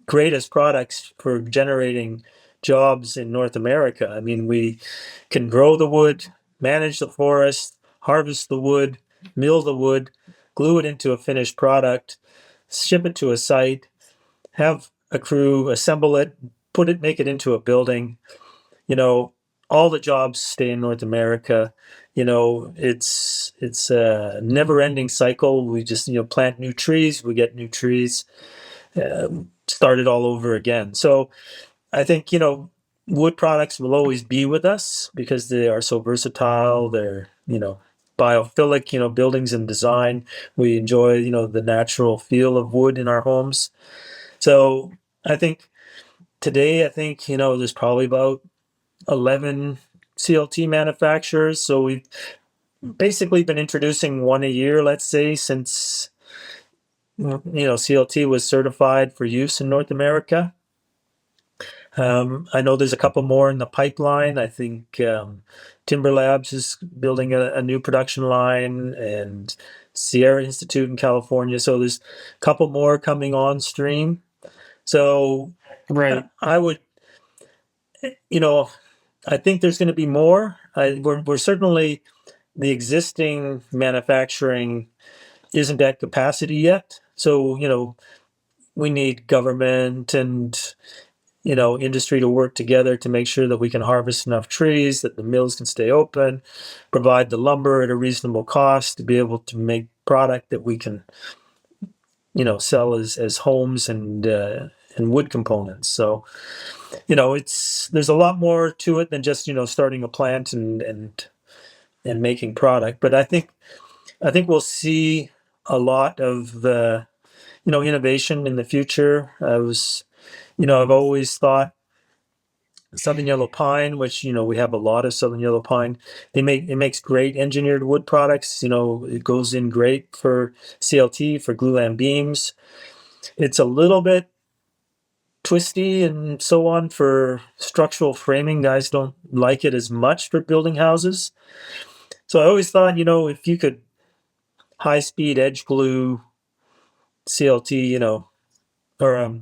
greatest products for generating jobs in North America. I mean, we can grow the wood, manage the forest, harvest the wood, mill the wood, glue it into a finished product, ship it to a site, have a crew assemble it, make it into a building. You know, all the jobs stay in North America. It's a never-ending cycle. We just plant new trees, we get new trees, start it all over again. So I think, wood products will always be with us because they are so versatile. They're, biophilic, buildings and design. We enjoy, the natural feel of wood in our homes. So I think today, there's probably about 11 CLT manufacturers. So we've basically been introducing one a year, let's say, since, CLT was certified for use in North America. I know there's a couple more in the pipeline. I think Timber Labs is building a new production line, and Sierra Institute in California. So there's a couple more coming on stream. So Right. I would, I think there's going to be more. We're certainly the existing manufacturing isn't at capacity yet. So we need government and industry to work together to make sure that we can harvest enough trees, that the mills can stay open, provide the lumber at a reasonable cost to be able to make product that we can, sell as homes and wood components. So, there's a lot more to it than just, starting a plant and making product. But I think we'll see a lot of the, innovation in the future. I've always thought southern yellow pine, which we have a lot of southern yellow pine. It makes great engineered wood products. It goes in great for CLT, for glulam beams. It's a little bit twisty and so on for structural framing. Guys don't like it as much for building houses. So I always thought, if you could high speed edge glue CLT, or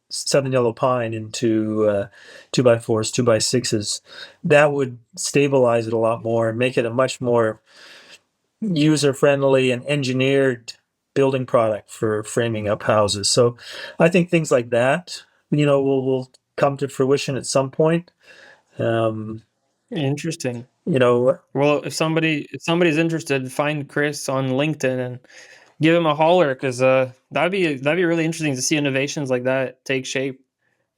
southern yellow pine into 2x4s, 2x6s, that would stabilize it a lot more and make it a much more user friendly and engineered building product for framing up houses. So I think things like that, will come to fruition at some point. Um, Interesting. you know, Well, if somebody's interested, find Chris on LinkedIn and give him a holler, because that'd be really interesting to see innovations like that take shape,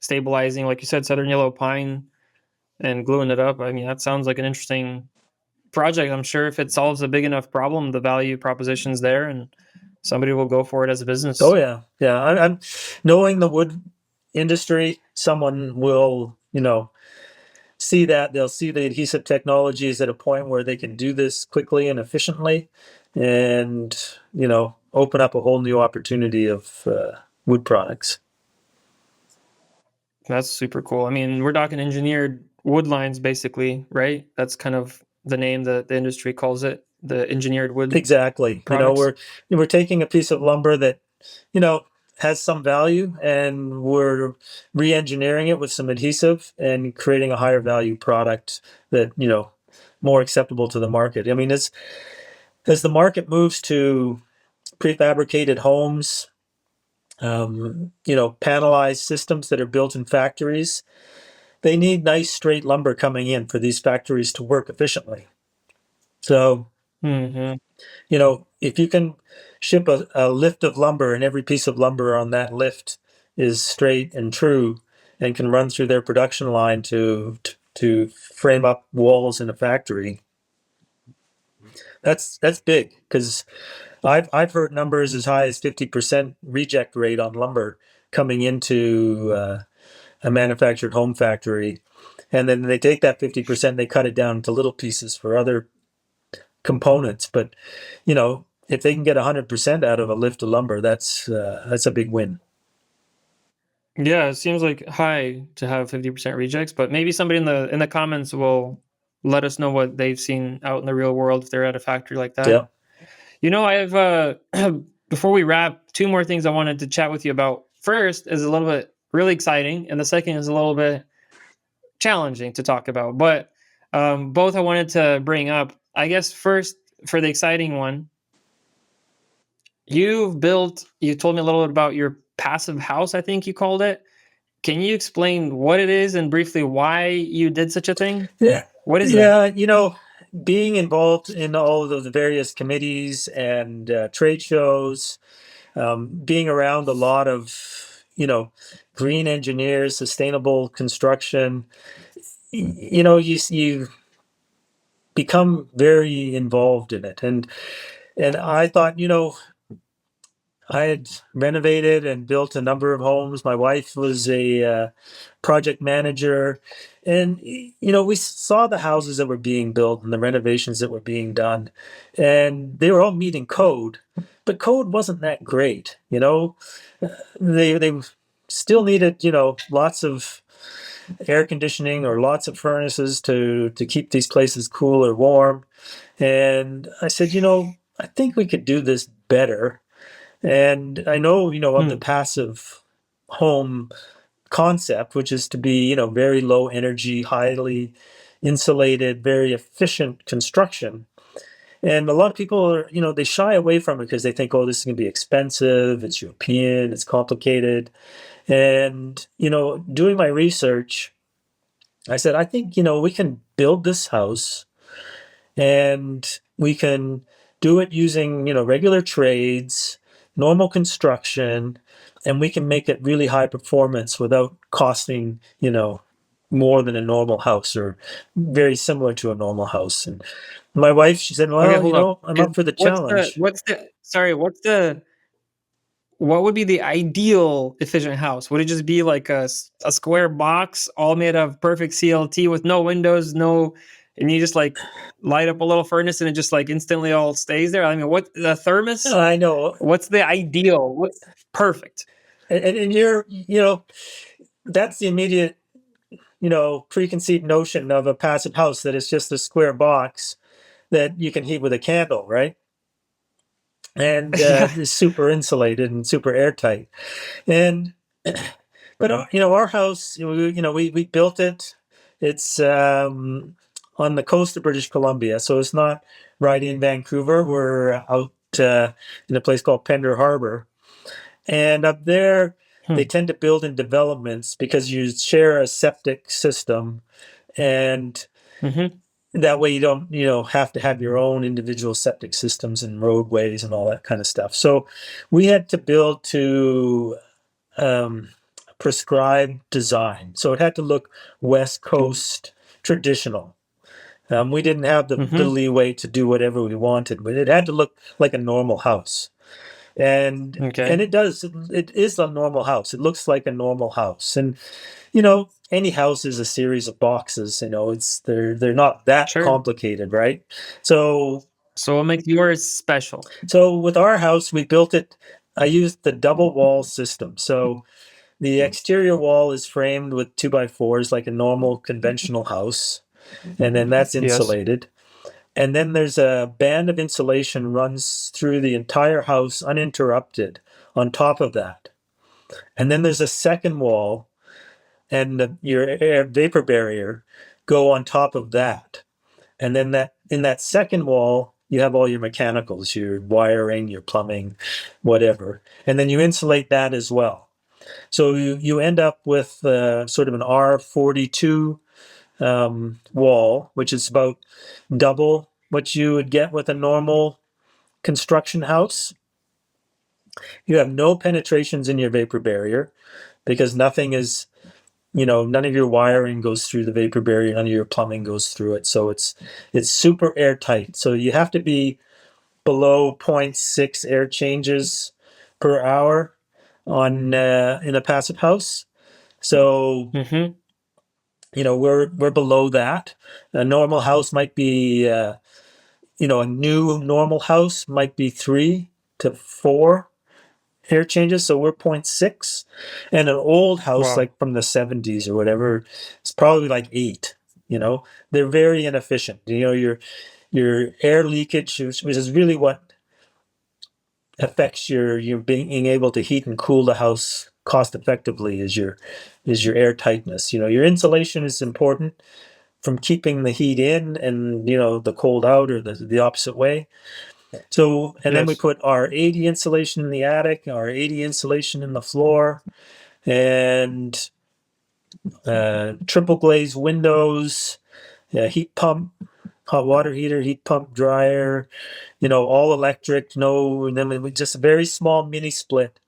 stabilizing, like you said, southern yellow pine and gluing it up. I mean, that sounds like an interesting project. I'm sure if it solves a big enough problem, the value proposition's there, and somebody will go for it as a oh business. yeah, yeah. I'm knowing the wood industry. Someone will, see that. They'll see the adhesive technologies at a point where they can do this quickly and efficiently, and open up a whole new opportunity of wood products. That's super cool. I mean, we're talking engineered wood lines, basically, right? That's kind of the name that the industry calls it, the engineered wood Exactly. products. We're taking a piece of lumber that you know has some value, and we're re-engineering it with some adhesive and creating a higher value product that more acceptable to the market. I mean, as the market moves to prefabricated homes, panelized systems that are built in factories, they need nice straight lumber coming in for these factories to work efficiently. So, Hmm. if you can ship a lift of lumber and every piece of lumber on that lift is straight and true and can run through their production line to frame up walls in a factory, that's big, because I've heard numbers as high as 50% reject rate on lumber coming into a manufactured home factory, and then they take that 50%, they cut it down into little pieces for other components. But if they can get 100% out of a lift of lumber, that's a big win. Yeah, it seems like high to have 50% rejects, but maybe somebody in the comments will let us know what they've seen out in the real world if they're at a factory like that. Yeah. I have before we wrap, two more things I wanted to chat with you about. First is a little bit really exciting, and the second is a little bit challenging to talk about. But both I wanted to bring up. I guess first, for the exciting one, you told me a little bit about your passive house, I think you called it. Can you explain what it is and briefly why you did such a thing? Yeah. What is that? Yeah. Being involved in all of those various committees and trade shows, being around a lot of, green engineers, sustainable construction, you become very involved in it. And I thought, I had renovated and built a number of homes. My wife was a project manager, and we saw the houses that were being built and the renovations that were being done, and they were all meeting code, but code wasn't that great. They still needed lots of air conditioning or lots of furnaces to keep these places cool or warm. And I said, I think we could do this better. And I know, of the Hmm. passive home concept, which is to be, very low energy, highly insulated, very efficient construction. And a lot of people are, they shy away from it because they think, oh, this is going to be expensive, it's European, it's complicated. And, doing my research, I said, I think, we can build this house and we can do it using regular trades, normal construction, and we can make it really high performance without costing more than a normal house or very similar to a normal house. And my wife, she said, Okay, well, hold up. I'm up for the What's the challenge. what's the sorry, what's the what would be the ideal efficient house? Would it just be like a square box all made of perfect CLT with no windows, and you just like light up a little furnace and it just like instantly all stays there? I mean, what the thermos? I know, What's the ideal? What's perfect? and that's the immediate, preconceived notion of a passive house, that it's just a square box that you can heat with a candle, right? And Yeah. it's super insulated and super airtight. And but our house, we built it. It's on the coast of British Columbia, so it's not right in Vancouver. We're out in a place called Pender Harbor, and up there they Hmm. tend to build in developments because you share a septic system, and Mm-hmm. that way you don't have to have your own individual septic systems and roadways and all that kind of stuff. So we had to build to um, prescribed design. So it had to look West Coast traditional. We didn't have the Mm-hmm. leeway to do whatever we wanted, but it had to look like a normal house. And Okay. it does. It is a normal house. It looks like a normal house. And any house is a series of boxes. They're not that Sure. complicated, right? So So what makes yours special? so with our house, we built it. I used the double wall system. So the exterior wall is framed with 2x4s like a normal conventional house, and then that's Yes. insulated. And then there's a band of insulation runs through the entire house uninterrupted on top of that. And then there's a second wall, and your air vapor barrier go on top of that. And then that in that second wall, you have all your mechanicals, your wiring, your plumbing, whatever. And then you insulate that as well. So you end up with sort of an R42 wall, which is about double what you would get with a normal construction house. You have no penetrations in your vapor barrier because none of your wiring goes through the vapor barrier, none of your plumbing goes through it. So it's super airtight. So you have to be below zero point 0.6 air changes per hour on in a passive house. So Mm-hmm. we're below that. A normal house might be a new normal house might be 3 to 4 air changes, so we're zero point 0.6, and an old house Wow. like from the 70s or whatever, it's probably like 8. They're very inefficient. Your air leakage, which is really what affects your being able to heat and cool the house cost effectively, is your air tightness. Your insulation is important from keeping the heat in and the cold out, or the opposite way. So, and then we Yes. put our 80 insulation in the attic, our 80 insulation in the floor, and triple glazed windows, heat pump, hot water heater, heat pump, dryer, all electric. No, and then we just a very small mini split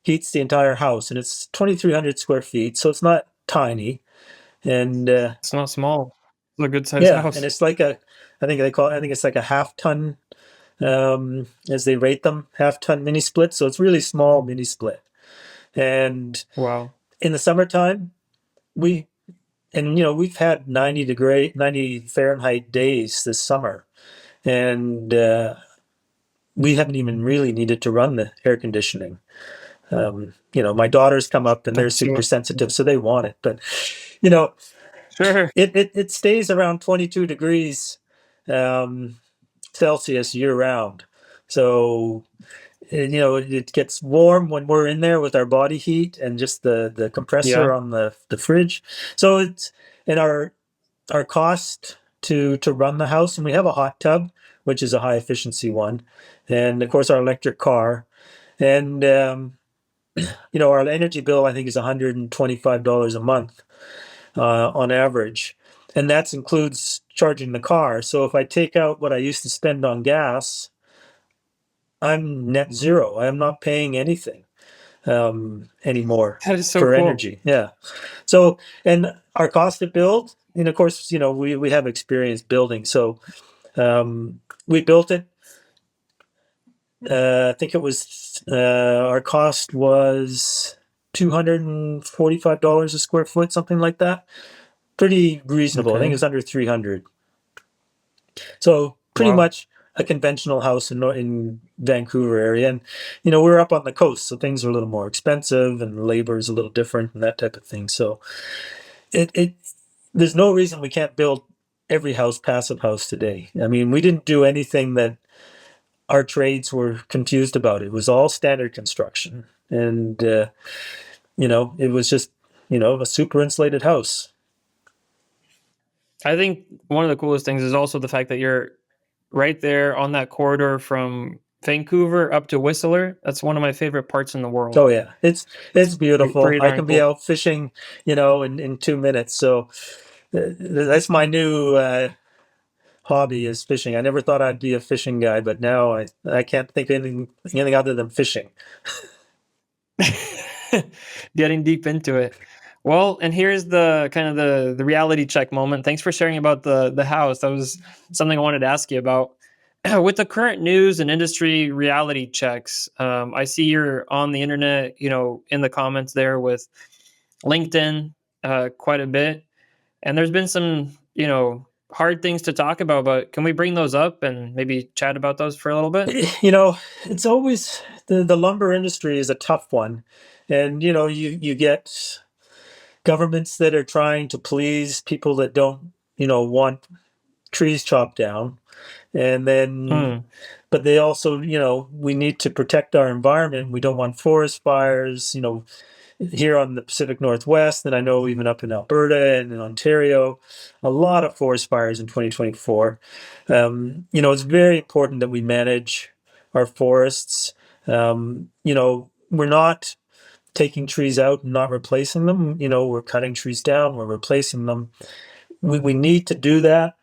heats the entire house, and it's 2,300 square feet, so it's not tiny. And It's not small. It's a good sized yeah, and house. it's like I think it's like a half ton, as they rate them, half ton mini split. So it's really small mini split. And Wow. in the summertime, we we've had 90 Fahrenheit days this summer, and we haven't even really needed to run the air conditioning. My daughters come up and they're That's super what. sensitive, so they want it. But you know, Sure. it stays around 22 degrees um, Celsius year round. So it gets warm when we're in there with our body heat and just the compressor Yeah. on the fridge. So it's in our cost to run the house, and we have a hot tub, which is a high efficiency one, and of course our electric car, and our energy bill I think is $125 a month on average, and that includes charging the car. So if I take out what I used to spend on gas, I'm net zero. I'm not paying anything anymore That is so for cool. energy. Yeah. So, and our cost to build, and of course, we have experience building. So we built it I think it was our cost was $245 a square foot, something like that. Pretty reasonable. I think it Okay. was under 300. So pretty Wow. much a conventional house in Vancouver area, and we're up on the coast, so things are a little more expensive, and labor is a little different, and that type of thing. So it there's no reason we can't build every house passive house today. I mean, we didn't do anything that our trades were confused about. It was all standard construction, and it was just a super insulated house. I think one of the coolest things is also the fact that you're right there on that corridor from Vancouver up to Whistler. That's one of my favorite parts in the world. Oh yeah, it's beautiful. Pretty I darn can be cool. out fishing, in 2 minutes. So that's my new hobby is fishing. I never thought I'd be a fishing guy, but now I can't think of anything other than fishing. Getting deep into it. Well, and here's the kind of the reality check moment. Thanks for sharing about the house. That was something I wanted to ask you about. With the current news and industry reality checks, I see you're on the internet, in the comments there with LinkedIn quite a bit, and there's been some, hard things to talk about. But can we bring those up and maybe chat about those for a little bit? It's always the lumber industry is a tough one, and you get governments that are trying to please people that don't want trees chopped down, and then Hmm. but they also we need to protect our environment. We don't want forest fires, here on the Pacific Northwest, and I know even up in Alberta and in Ontario, a lot of forest fires in 2024. It's very important that we manage our forests. We're not taking trees out and not replacing them. We're cutting trees down, we're replacing them. We need to do that.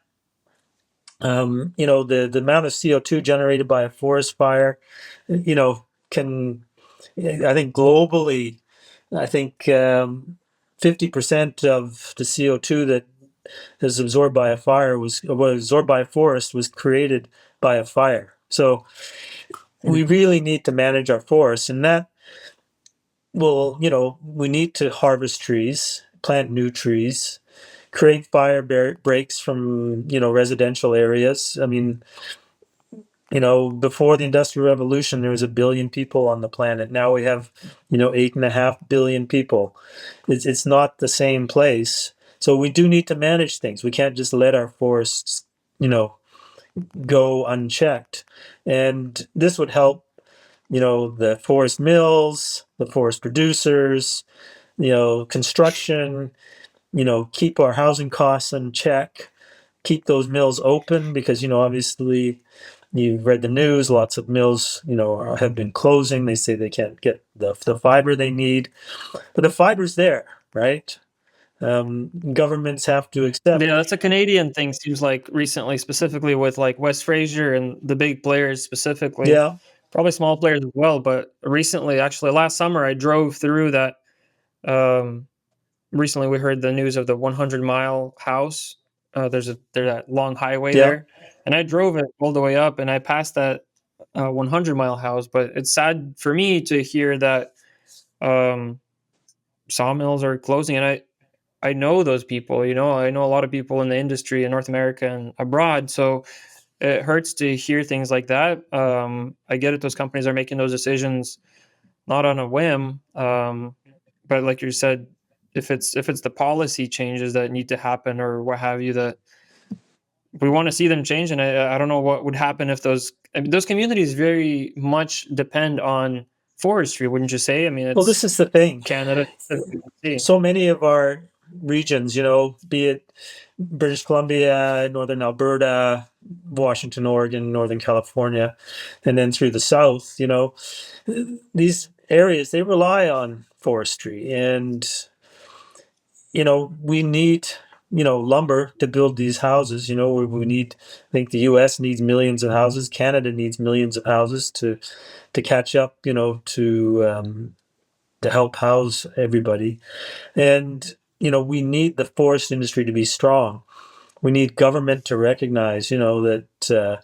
The amount of CO2 generated by a forest fire, can, I think globally, I think 50% of the CO2 that is absorbed by a fire was absorbed by a forest was created by a fire. So we really need to manage our forests, and that will, we need to harvest trees, plant new trees, create fire breaks from, residential areas. I mean, before the Industrial Revolution, there was 1 billion people on the planet. Now we have, 8.5 billion people. It's not the same place. So we do need to manage things. We can't just let our forests, go unchecked. And this would help, the forest mills, the forest producers, construction, keep our housing costs in check, keep those mills open because, obviously you've read the news, lots of mills, have been closing. They say they can't get the fiber they need, but the fiber's there, right? Governments have to accept. Yeah, that's a Canadian thing. Seems like recently, specifically with like West Fraser and the big players specifically, Yeah, probably small players as well. But recently, actually last summer, I drove through that. Um, Recently, we heard the news of the 100-mile house. There's that long highway yeah, there, and I drove it all the way up, and I passed that 100-mile house. But it's sad for me to hear that um, sawmills are closing, and I know those people. I know a lot of people in the industry in North America and abroad. So it hurts to hear things like that. I get it; those companies are making those decisions not on a whim, but like you said, if it's the policy changes that need to happen or what have you, that we want to see them change. And I don't know what would happen if those communities very much depend on forestry, wouldn't you say? I mean, well, this it's is the thing. Canada. So many of our regions, be it British Columbia, Northern Alberta, Washington, Oregon, Northern California, and then through the South, these areas, they rely on forestry. And, we need, lumber to build these houses. We need, I think the US needs millions of houses. Canada needs millions of houses to catch up, to help house everybody. And, we need the forest industry to be strong. We need government to recognize, that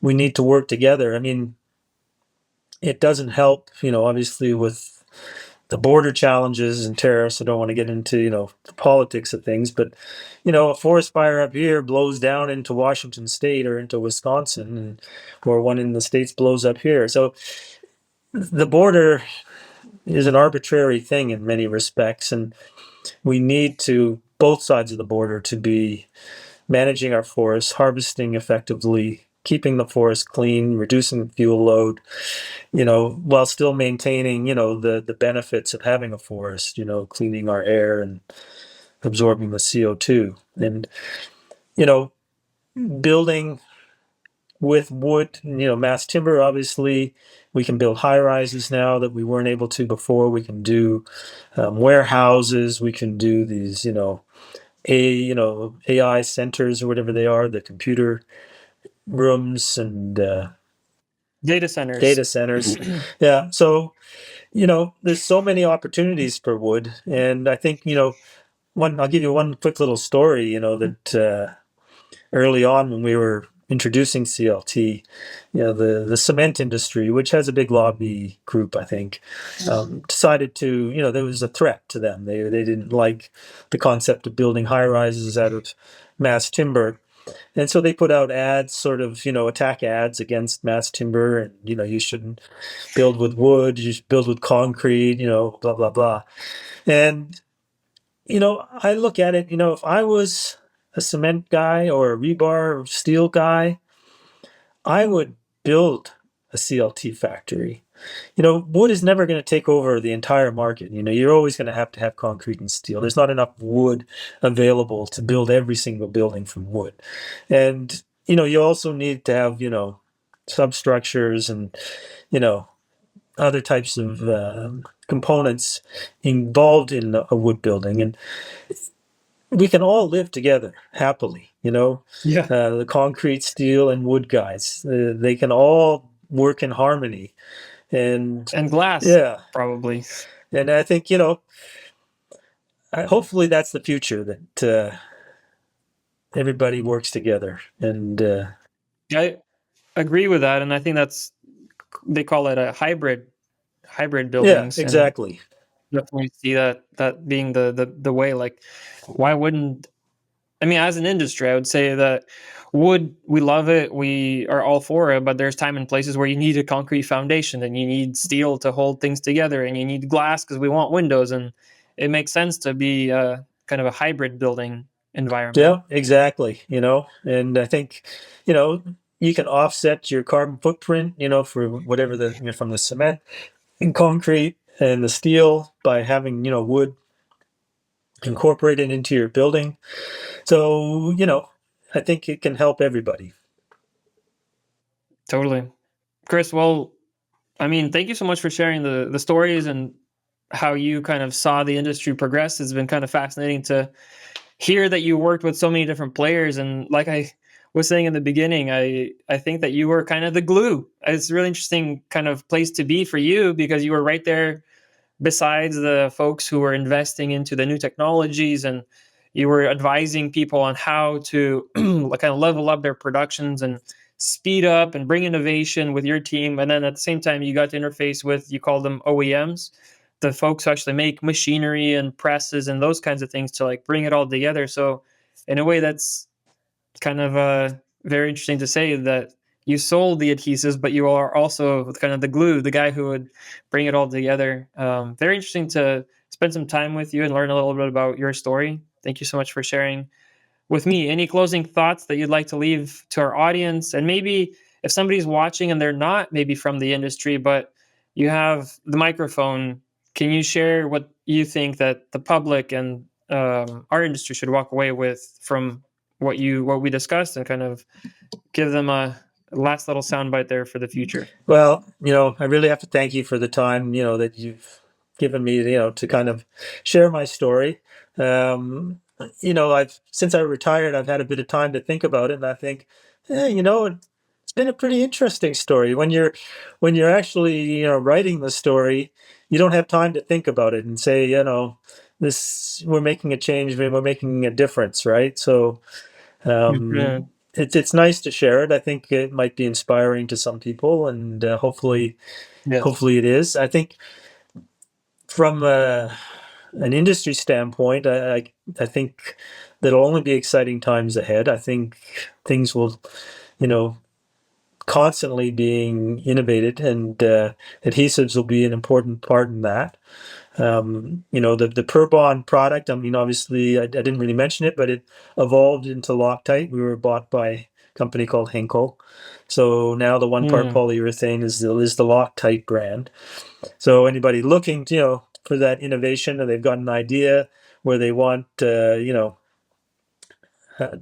we need to work together. I mean, it doesn't help, obviously with the border challenges and tariffs. I don't want to get into, the politics of things, but, a forest fire up here blows down into Washington State or into Wisconsin, or one in the States blows up here. So the border is an arbitrary thing in many respects, and we need to both sides of the border to be managing our forests, harvesting effectively, keeping the forest clean, reducing the fuel load, while still maintaining, the benefits of having a forest, cleaning our air and absorbing the CO2. And, you know, building with wood, mass timber, obviously, we can build high rises now that we weren't able to before. We can do warehouses. We can do these, AI centers or whatever they are, the computer rooms and Data centers. data centers. Yeah. So, there's so many opportunities for wood. And I think, I'll give you one quick little story, that early on when we were introducing CLT, the cement industry, which has a big lobby group, I think, decided to, there was a threat to them. They didn't like the concept of building high rises out of mass timber. And so they put out ads, sort of, attack ads against mass timber. And, you shouldn't build with wood, you should build with concrete, blah, blah, blah. And, I look at it, if I was a cement guy or a rebar or steel guy, I would build a CLT factory. Wood is never going to take over the entire market. You're always going to have concrete and steel. There's not enough wood available to build every single building from wood. And, you also need to have, substructures and, other types of components involved in a wood building. And we can all live together happily, Yeah. the concrete, steel, and wood guys. They can all work in harmony. And And glass, yeah, probably. and I think, hopefully that's the future, that everybody works together. And I agree with that. And I think they call it a hybrid yeah, buildings. And exactly. definitely see that being the way. Like, why wouldn't, I mean, as an industry, I would say that wood, we love it, we are all for it, but there's time and places where you need a concrete foundation, and you need steel to hold things together, and you need glass because we want windows, and it makes sense to be kind of a hybrid building environment. Yeah, exactly. And I think, you can offset your carbon footprint, for whatever from the cement and concrete and the steel by having, wood incorporated into your building. So, I think it can help everybody. Totally. Chris, well, I mean, thank you so much for sharing the stories and how you kind of saw the industry progress. It's been kind of fascinating to hear that you worked with so many different players. And like I was saying in the beginning, I think that you were kind of the glue. It's a really interesting kind of place to be for you, because you were right there besides the folks who were investing into the new technologies, and you were advising people on how to like kind of level up their productions and speed up and bring innovation with your team. And then at the same time, you got to interface with, you call them OEMs, the folks who actually make machinery and presses and those kinds of things, to like bring it all together. So in a way, that's kind of very interesting to say that you sold the adhesives, but you are also kind of the glue, the guy who would bring it all together. Very interesting to spend some time with you and learn a little bit about your story. Thank you so much for sharing with me. Any closing thoughts that you'd like to leave to our audience? And maybe if somebody's watching and they're not maybe from the industry, but you have the microphone, can you share what you think that the public and our industry should walk away with from what we discussed, and kind of give them a last little soundbite there for the future? Well, I really have to thank you for the time, that you've given me, to kind of share my story. Since I retired, I've had a bit of time to think about it, and I think, it's been a pretty interesting story. When you're actually, writing the story, you don't have time to think about it and say, we're making a change, we're making a difference, right? So, Mhm. it's nice to share it. I think it might be inspiring to some people, and Yes. hopefully it is. I think from an industry standpoint, I think there'll only be exciting times ahead. I think things will, you know, constantly being innovated, and adhesives will be an important part in that. The Purbond product, I mean, obviously, I didn't really mention it, but it evolved into Loctite. We were bought by a company called Henkel. So now the one part Hmm. polyurethane is the Loctite brand. So anybody looking, for that innovation, and they've got an idea where they want,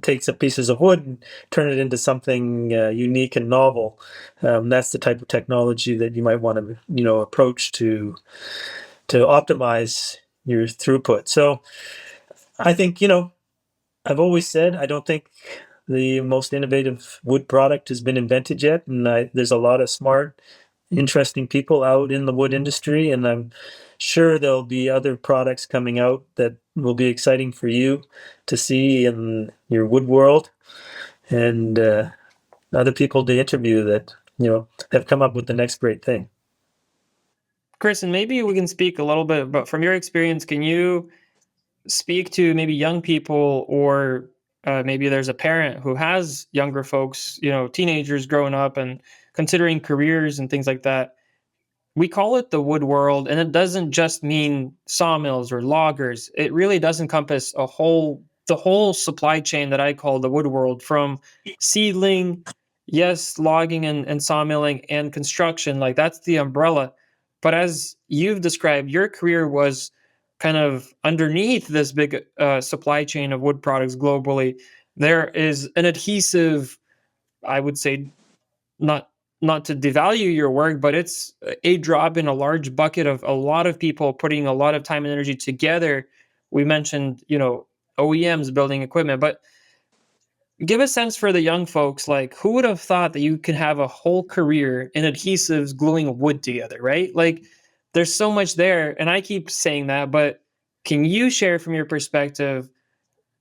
take some pieces of wood and turn it into something unique and novel. That's the type of technology that you might want to, approach to optimize your throughput. So I think, I've always said I don't think the most innovative wood product has been invented yet, and there's a lot of smart, interesting people out in the wood industry, and I'm sure there'll be other products coming out that will be exciting for you to see in your wood world, and other people to interview that have come up with the next great thing. Chris, and maybe we can speak a little bit about from your experience. Can you speak to maybe young people, or maybe there's a parent who has younger folks, teenagers growing up and considering careers and things like that? We call it the wood world, and it doesn't just mean sawmills or loggers. It really does encompass the whole supply chain that I call the wood world, from seedling, yes, logging and sawmilling, and construction. Like, that's the umbrella. But as you've described, your career was kind of underneath this big supply chain of wood products globally. There is an adhesive, I would say, not not to devalue your work, but it's a drop in a large bucket of a lot of people putting a lot of time and energy together. We mentioned, OEMs building equipment, but give a sense for the young folks, like, who would have thought that you could have a whole career in adhesives gluing wood together, right? Like, there's so much there, and I keep saying that, but can you share from your perspective,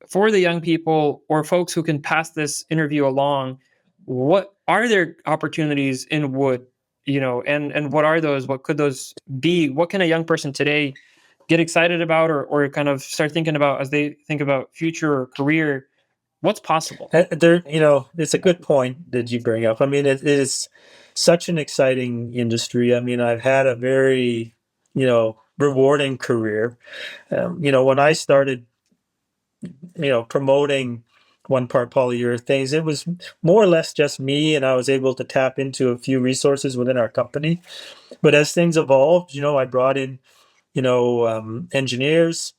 for the young people or folks who can pass this interview along, what are there opportunities in wood, and what are those? What could those be? What can a young person today get excited about, or kind of start thinking about as they think about future or career? What's possible? It's a good point that you bring up. I mean, it is such an exciting industry. I mean, I've had a very, rewarding career. When I started, promoting one part polyurethanes, it was more or less just me, and I was able to tap into a few resources within our company. But as things evolved, I brought in, engineers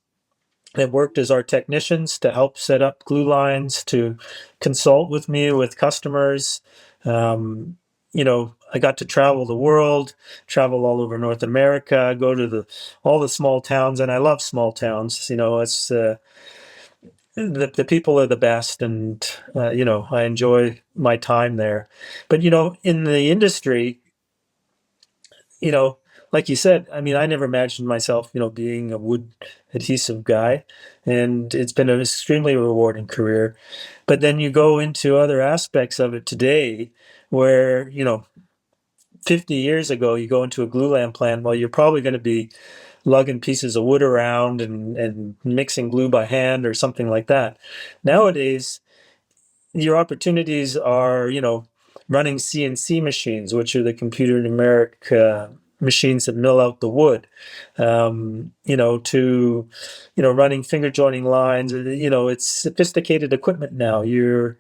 that worked as our technicians to help set up glue lines, to consult with me with customers. I got to travel the world, travel all over North America, go to all the small towns, and I love small towns. It's the people are the best, and I enjoy my time there. But in the industry, you know, like you said, I mean, I never imagined myself, being a wood adhesive guy, and it's been an extremely rewarding career. But then you go into other aspects of it today, where 50 years ago, you go into a glulam plant. Well, you're probably going to be lugging pieces of wood around and mixing glue by hand or something like that. Nowadays, your opportunities are, running CNC machines, which are the computer numeric machines that mill out the wood, to, running finger joining lines. It's sophisticated equipment now. You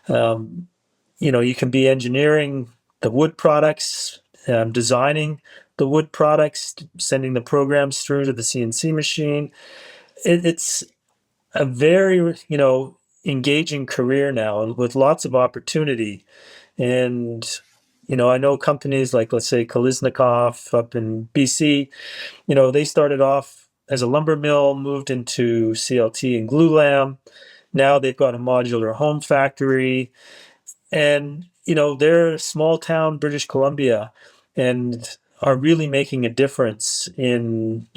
can be engineering the wood products, designing the wood products, sending the programs through to the CNC machine. It's a very, engaging career now with lots of opportunity. And, I know companies like, let's say, Kalisnikov up in BC, they started off as a lumber mill, moved into CLT and glulam. Now they've got a modular home factory. And, they're small town British Columbia and are really making a difference in,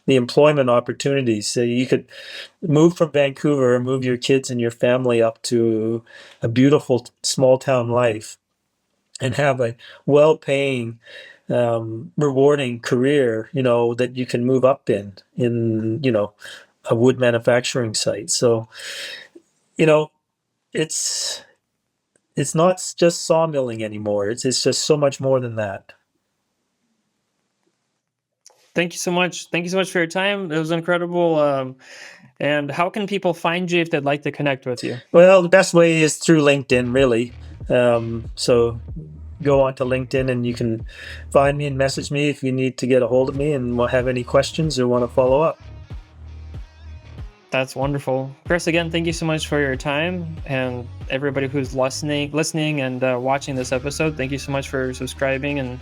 the employment opportunities. So you could move from Vancouver, move your kids and your family up to a beautiful small town life and have a well-paying, rewarding career, that you can move up in, a wood manufacturing site. So, it's not just sawmilling anymore. It's just so much more than that. Thank you so much. Thank you so much for your time. It was incredible. And how can people find you if they'd like to connect with you? Well, the best way is through LinkedIn, really. So go on to LinkedIn and you can find me and message me if you need to get a hold of me and have any questions or want to follow up. That's wonderful. Chris, again, thank you so much for your time, and everybody who's listening and watching this episode, thank you so much for subscribing and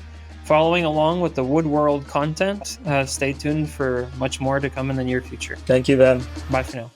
following along with the Wood World content. Stay tuned for much more to come in the near future. Thank you, Van. Bye for now.